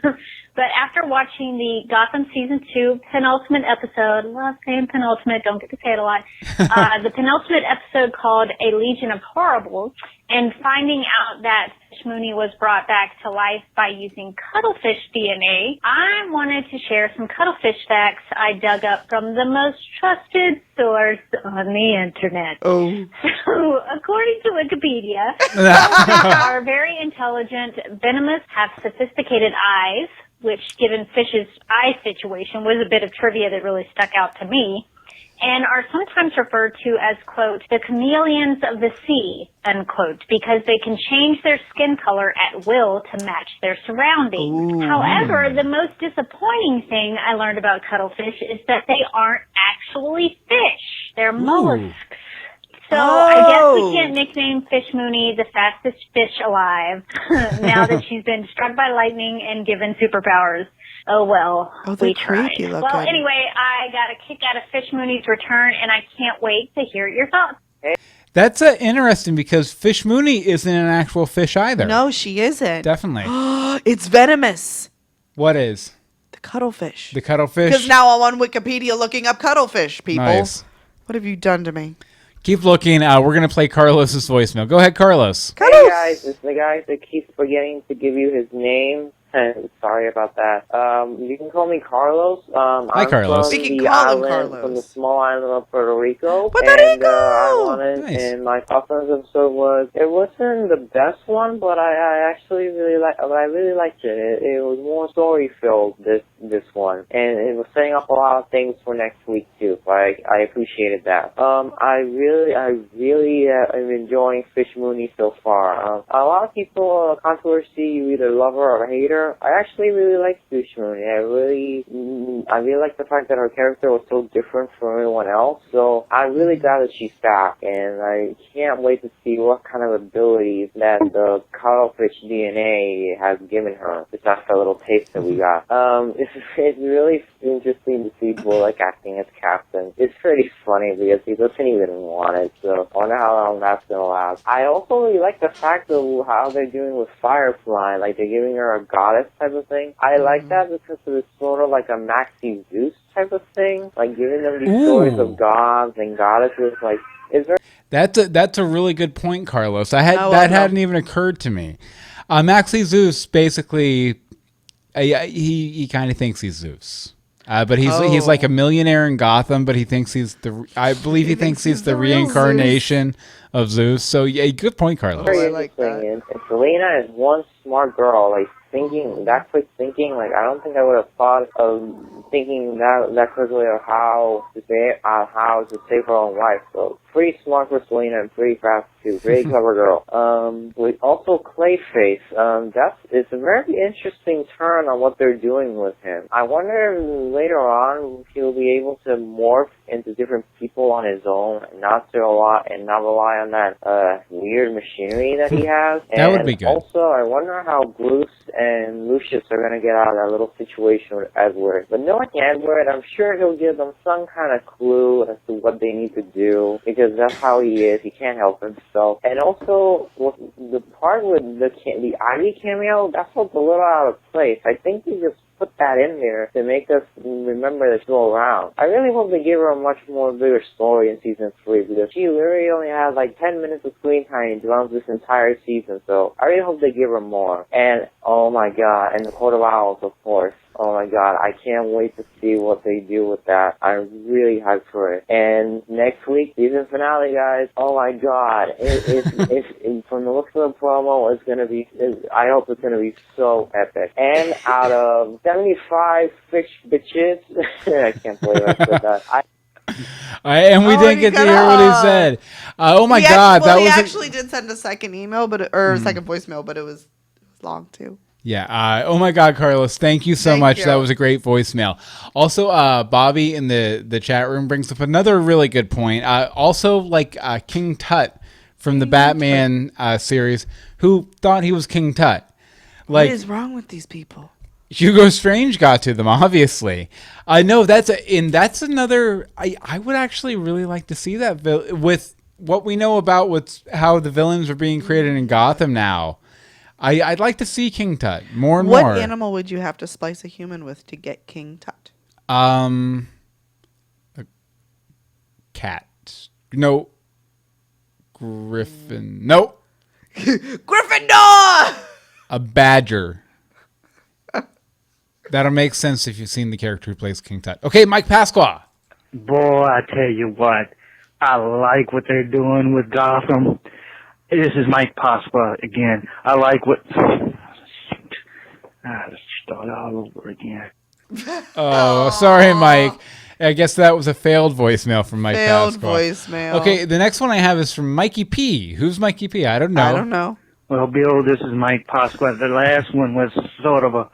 But after watching the Gotham Season 2 penultimate episode, love saying penultimate, don't get to say it a lot, the penultimate episode called A Legion of Horribles, and finding out that Fish Mooney was brought back to life by using cuttlefish DNA, I wanted to share some cuttlefish facts I dug up from the most trusted source on the internet. Oh. So, according to Wikipedia, are very intelligent, venomous, have sophisticated eyes, which, given Fish's eye situation, was a bit of trivia that really stuck out to me, and are sometimes referred to as, quote, the chameleons of the sea, unquote, because they can change their skin color at will to match their surroundings. Ooh. However, the most disappointing thing I learned about cuttlefish is that they aren't actually fish. They're mollusks. So I guess we can't nickname Fish Mooney the fastest fish alive now that she's been struck by lightning and given superpowers. Oh, well, we tried. Well, anyway, I got a kick out of Fish Mooney's return, and I can't wait to hear your thoughts. That's interesting because Fish Mooney isn't an actual fish either. No, she isn't. Definitely. It's venomous. What is? The cuttlefish. The cuttlefish? Because now I'm on Wikipedia looking up cuttlefish, people. Nice. What have you done to me? Keep looking. We're going to play Carlos's voicemail. Go ahead, Carlos. Hey, guys. It's the guy that keeps forgetting to give you his name. Sorry about that. You can call me Carlos. Hi, Carlos. We can call him Carlos. From the small island of Puerto Rico. Puerto Rico! I wanted, and my thoughts on this episode was, it wasn't the best one, but I actually really liked it. It was more story-filled, this one. And it was setting up a lot of things for next week, too. I appreciated that. I really am enjoying Fish Mooney so far. A lot of people, controversy, you either love her or hate her. I actually really like Fish Mooney. I really like the fact that her character was so different from everyone else. So I'm really glad that she's back, and I can't wait to see what kind of abilities that the cuttlefish DNA has given her. Besides that little taste that we got. It's really interesting to see Bullock acting as Captain. It's pretty funny because he doesn't even want it. So I wonder how long that's gonna last. I also really like the fact of how they're doing with Firefly. Like they're giving her a goddess type of thing. I like that because it's sort of like a Maxi Zeus type of thing. Like giving them these stories of gods and goddesses. Like, is there? That's a really good point, Carlos. Hadn't even occurred to me. Maxi Zeus basically, he kind of thinks he's Zeus. But he's like a millionaire in Gotham, but he thinks he thinks he's the reincarnation of Zeus. So yeah, good point, Carlos. Very interesting. And Selena is one smart girl. Like that quick thinking. Like I don't think I would have thought of thinking that quickly of how to save her own life. So pretty smart for Selena and pretty fast too. Very clever girl. With also Clayface. It's a very interesting turn on what they're doing with him. I wonder if later on he'll be able to morph into different people on his own and not rely on that weird machinery that he has. That would be good. Also, I wonder how Bruce and Lucius are going to get out of that little situation with Edward. But knowing Edward, I'm sure he'll give them some kind of clue as to what they need to do, because that's how he is. He can't help himself. And also, the part with the Ivy cameo, that felt a little out of place. I think they just put that in there to make us remember to go around. I really hope they give her a much more bigger story in season 3 because she literally only has like 10 minutes of screen time throughout this entire season. So I really hope they give her more. And oh my god, and the Court of Owls, of course. Oh my god, I can't wait to see what they do with that. I'm really hyped for it. And next week, season finale, guys. Oh my god. It's from the looks of the promo, it's gonna be, I hope it's gonna be so epic. And out of 75 bitches, I can't believe I said that. And we didn't get to hear what he said. Oh my god, he actually did send a second email, second voicemail, but it was long too. Yeah. Oh my God, Carlos, thank you so much. That was a great voicemail. Also, Bobby in the chat room brings up another really good point. Also, like King Tut from the Batman series, who thought he was King Tut. Like, what is wrong with these people? Hugo Strange got to them, obviously. I know that's another. I would actually really like to see that with what we know about how the villains are being created in Gotham now. I'd like to see King Tut more and more. What animal would you have to splice a human with to get King Tut? A cat. No. Griffin. No. Gryffindor! A badger. That'll make sense if you've seen the character who plays King Tut. Okay, Mike Pasqua. Boy, I tell you what. I like what they're doing with Gotham. This is Mike Pasqua again. I like what... Shoot. Let's start all over again. Oh, sorry, Mike. I guess that was a failed voicemail from Mike Pasqua. Failed voicemail. Okay, the next one I have is from Mikey P. Who's Mikey P? I don't know. Well, Bill, this is Mike Pasqua. The last one was sort of a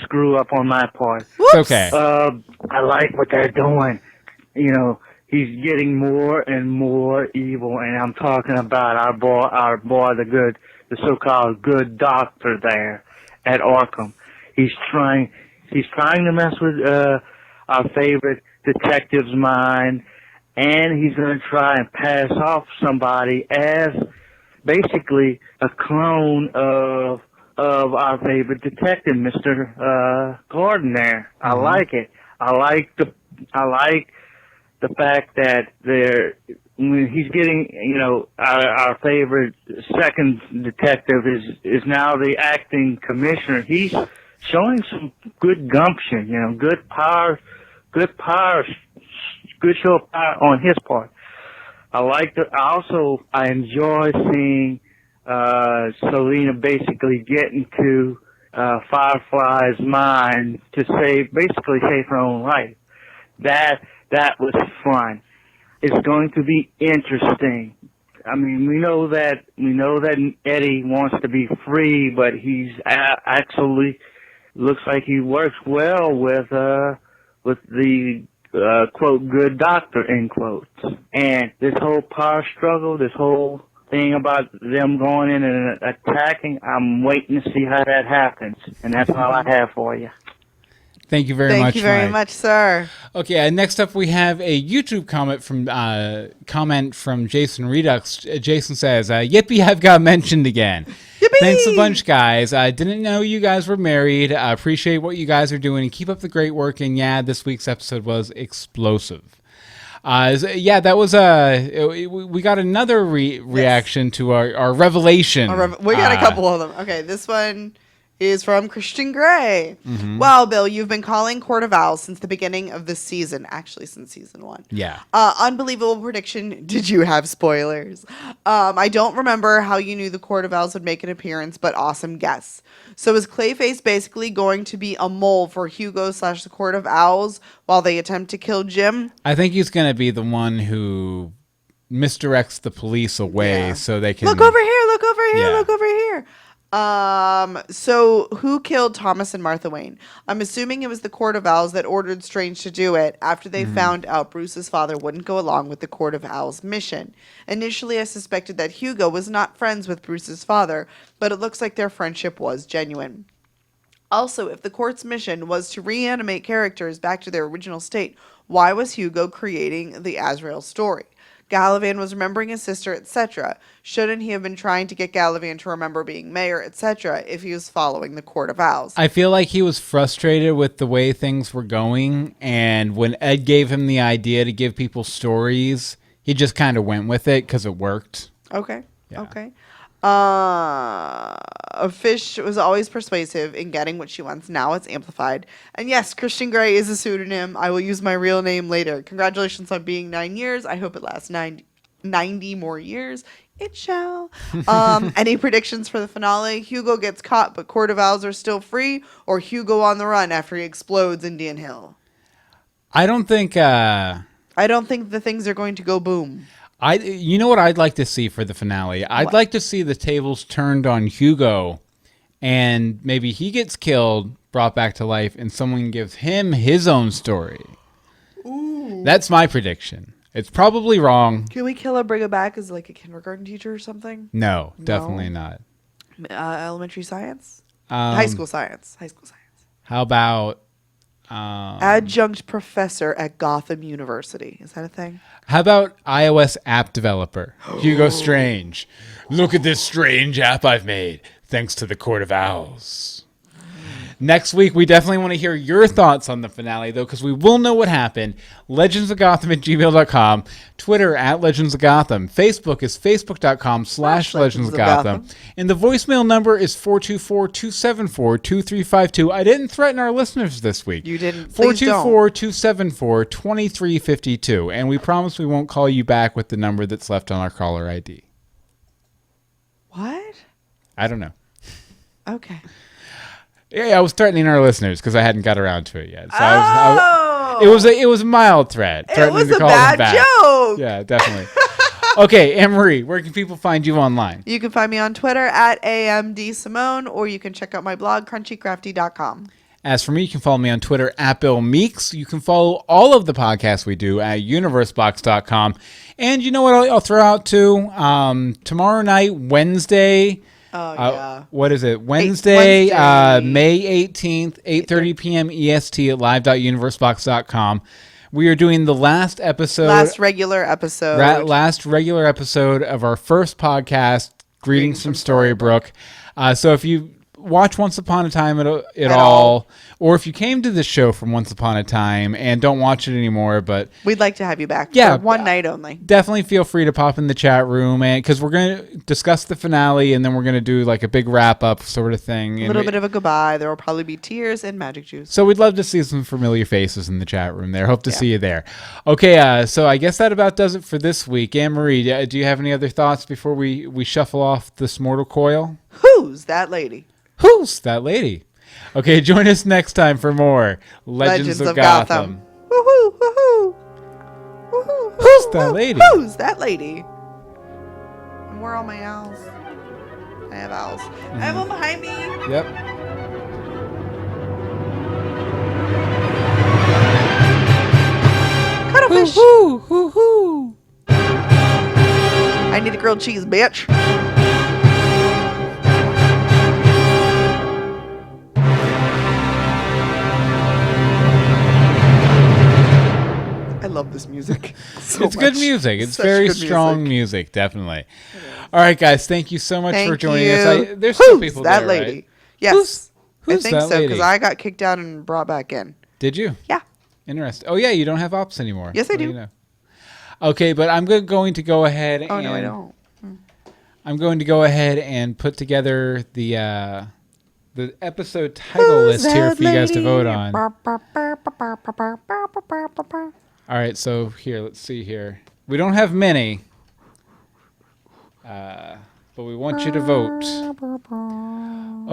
screw up on my part. Whoops. Okay. I like what they're doing. You know, he's getting more and more evil, and I'm talking about our boy, the so-called good doctor there at Arkham. He's trying to mess with our favorite detective's mind, and he's going to try and pass off somebody as basically a clone of our favorite detective, Mr. Gordon there. I like it. I like the fact that when he's getting, you know, our favorite second detective is now the acting commissioner. He's showing some good gumption, you know, good show of power on his part. I enjoy seeing Selena basically get into Firefly's mind to save her own life. That was fun. It's going to be interesting. I mean, we know that Eddie wants to be free, but he's actually looks like he works well with the quote good doctor end quotes. And this whole power struggle, this whole thing about them going in and attacking, I'm waiting to see how that happens. And that's all I have for you. Thank you very much, Thank you very much, sir. Okay, next up we have a YouTube comment from Jason Redux. Jason says, "Yippee, I've got mentioned again. Yippee! Thanks a bunch, guys. I didn't know you guys were married. I appreciate what you guys are doing and keep up the great work. And yeah, this week's episode was explosive." That was we got another reaction to our revelation. We got a couple of them. Okay, this one is from Christian Gray. Mm-hmm. Well, Bill, you've been calling Court of Owls since the beginning of this season. Actually, since season 1. Yeah. Unbelievable prediction. Did you have spoilers? I don't remember how you knew the Court of Owls would make an appearance, but awesome guess. So is Clayface basically going to be a mole for Hugo / the Court of Owls while they attempt to kill Jim? I think he's going to be the one who misdirects the police away so they can... Look over here, look over here, look over here. So who killed Thomas and Martha Wayne? I'm assuming it was the Court of Owls that ordered Strange to do it after they found out Bruce's father wouldn't go along with the Court of Owls mission. Initially, I suspected that Hugo was not friends with Bruce's father, but it looks like their friendship was genuine. Also, if the court's mission was to reanimate characters back to their original state, why was Hugo creating the Azrael story? Gallivan was remembering his sister, etc. Shouldn't he have been trying to get Gallivan to remember being mayor, etc. if he was following the Court of Owls? I feel like he was frustrated with the way things were going, and when Ed gave him the idea to give people stories, he just kind of went with it because it worked. Okay. Yeah. Okay. Fish was always persuasive in getting what she wants. Now it's amplified. And yes, Christian Grey is a pseudonym. I will use my real name later. Congratulations on being 9 years. I hope it lasts 90 more years. It shall. Any predictions for the finale? Hugo gets caught, but Court of Owls are still free, or Hugo on the run after he explodes Indian Hill? I don't think the things are going to go boom. You know what I'd like to see for the finale? I'd like to see the tables turned on Hugo, and maybe he gets killed, brought back to life, and someone gives him his own story. Ooh. That's my prediction. It's probably wrong. Can we kill her, bring her back as like a kindergarten teacher or something? No, definitely not. Elementary science? High school science. How about... adjunct professor at Gotham University. Is that a thing? How about iOS app developer Hugo Strange? Look at this strange app I've made, thanks to the Court of Owls. Next week, we definitely want to hear your thoughts on the finale, though, because we will know what happened. legendsofgotham@gmail.com, Twitter @legendsofgotham, Facebook is facebook.com/legendsofgotham, and the voicemail number is 424-274-2352. I didn't threaten our listeners this week. You didn't. 424-274-2352, and we promise we won't call you back with the number that's left on our caller ID. What? I don't know. Okay. Yeah, I was threatening our listeners because I hadn't got around to it yet. So it was a mild threat. It was a bad joke. Yeah, definitely. Okay, Anne-Marie, where can people find you online? You can find me on Twitter @DeSimone, or you can check out my blog, crunchycrafty.com. As for me, you can follow me on Twitter @BillMeeks. You can follow all of the podcasts we do at universebox.com. And you know what I'll throw out too? Tomorrow night, Wednesday... Oh, yeah. What is it? Wednesday. May 18th, 8:30 p.m. EST at live.universebox.com. We are doing the last episode. Last regular episode of our first podcast, Greetings from Storybrooke. So if you watch Once Upon a Time at all, or if you came to this show from Once Upon a Time and don't watch it anymore, but we'd like to have you back for one night only. Definitely feel free to pop in the chat room, and because we're going to discuss the finale, and then we're going to do like a big wrap up sort of thing. A little bit of a goodbye. There will probably be tears and magic juice. So we'd love to see some familiar faces in the chat room there. Hope to see you there. Okay, so I guess that about does it for this week. Anne-Marie, do you have any other thoughts before we shuffle off this mortal coil? Who's that lady? Who's that lady? Okay, join us next time for more Legends of Gotham. Woohoo, woohoo. Woohoo, who's that lady? Who's that lady? And where are all my owls? I have owls. I have one behind me. Yep. Cuddlefish. Hoo hoo hoo. I need a grilled cheese, bitch. I love this music. It's good music. It's very strong music, definitely. All right, guys. Thank you so much for joining us. There's some people there, that lady? Right? Yes. Who's I think that so, lady? because I got kicked out and brought back in. Did you? Yeah. Interesting. Oh, yeah, you don't have ops anymore. Yes, I do. You know. Okay, but I'm going to go ahead and... Oh, no, I don't. I'm going to go ahead and put together the episode title list here for you guys to vote on. All right, so here, let's see here. We don't have many, but we want you to vote.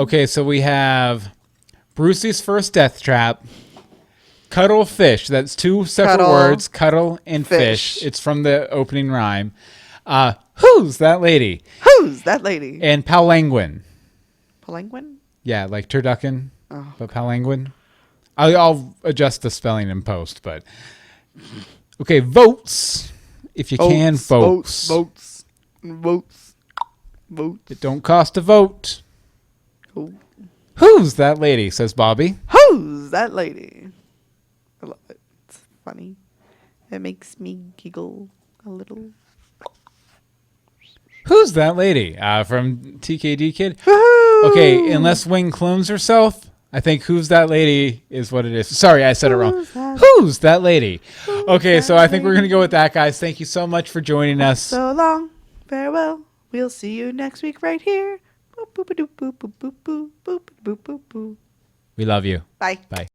Okay, so we have Brucey's First Death Trap, Cuddle Fish. That's two separate words, cuddle and fish. It's from the opening rhyme. Who's that lady? Who's that lady? And Palanguin. Palanguin? Yeah, like turducken, but Palanguin. I'll adjust the spelling in post, but... Okay, votes. If you can, folks. Votes. It don't cost a vote. Ooh. Who's that lady, says Bobby. Who's that lady? I love it. It's funny. It makes me giggle a little. Who's that lady? From TKD Kid. Woohoo! Okay, unless Wing clones herself, I think Who's That Lady is what it is. Sorry, I said it wrong. Who's that lady? Okay, so I think we're going to go with that, guys. Thank you so much for joining us. So long. Farewell. We'll see you next week right here. Boop, boop, boop, boop, boop, boop, boop, boop, boop, boop. We love you. Bye. Bye.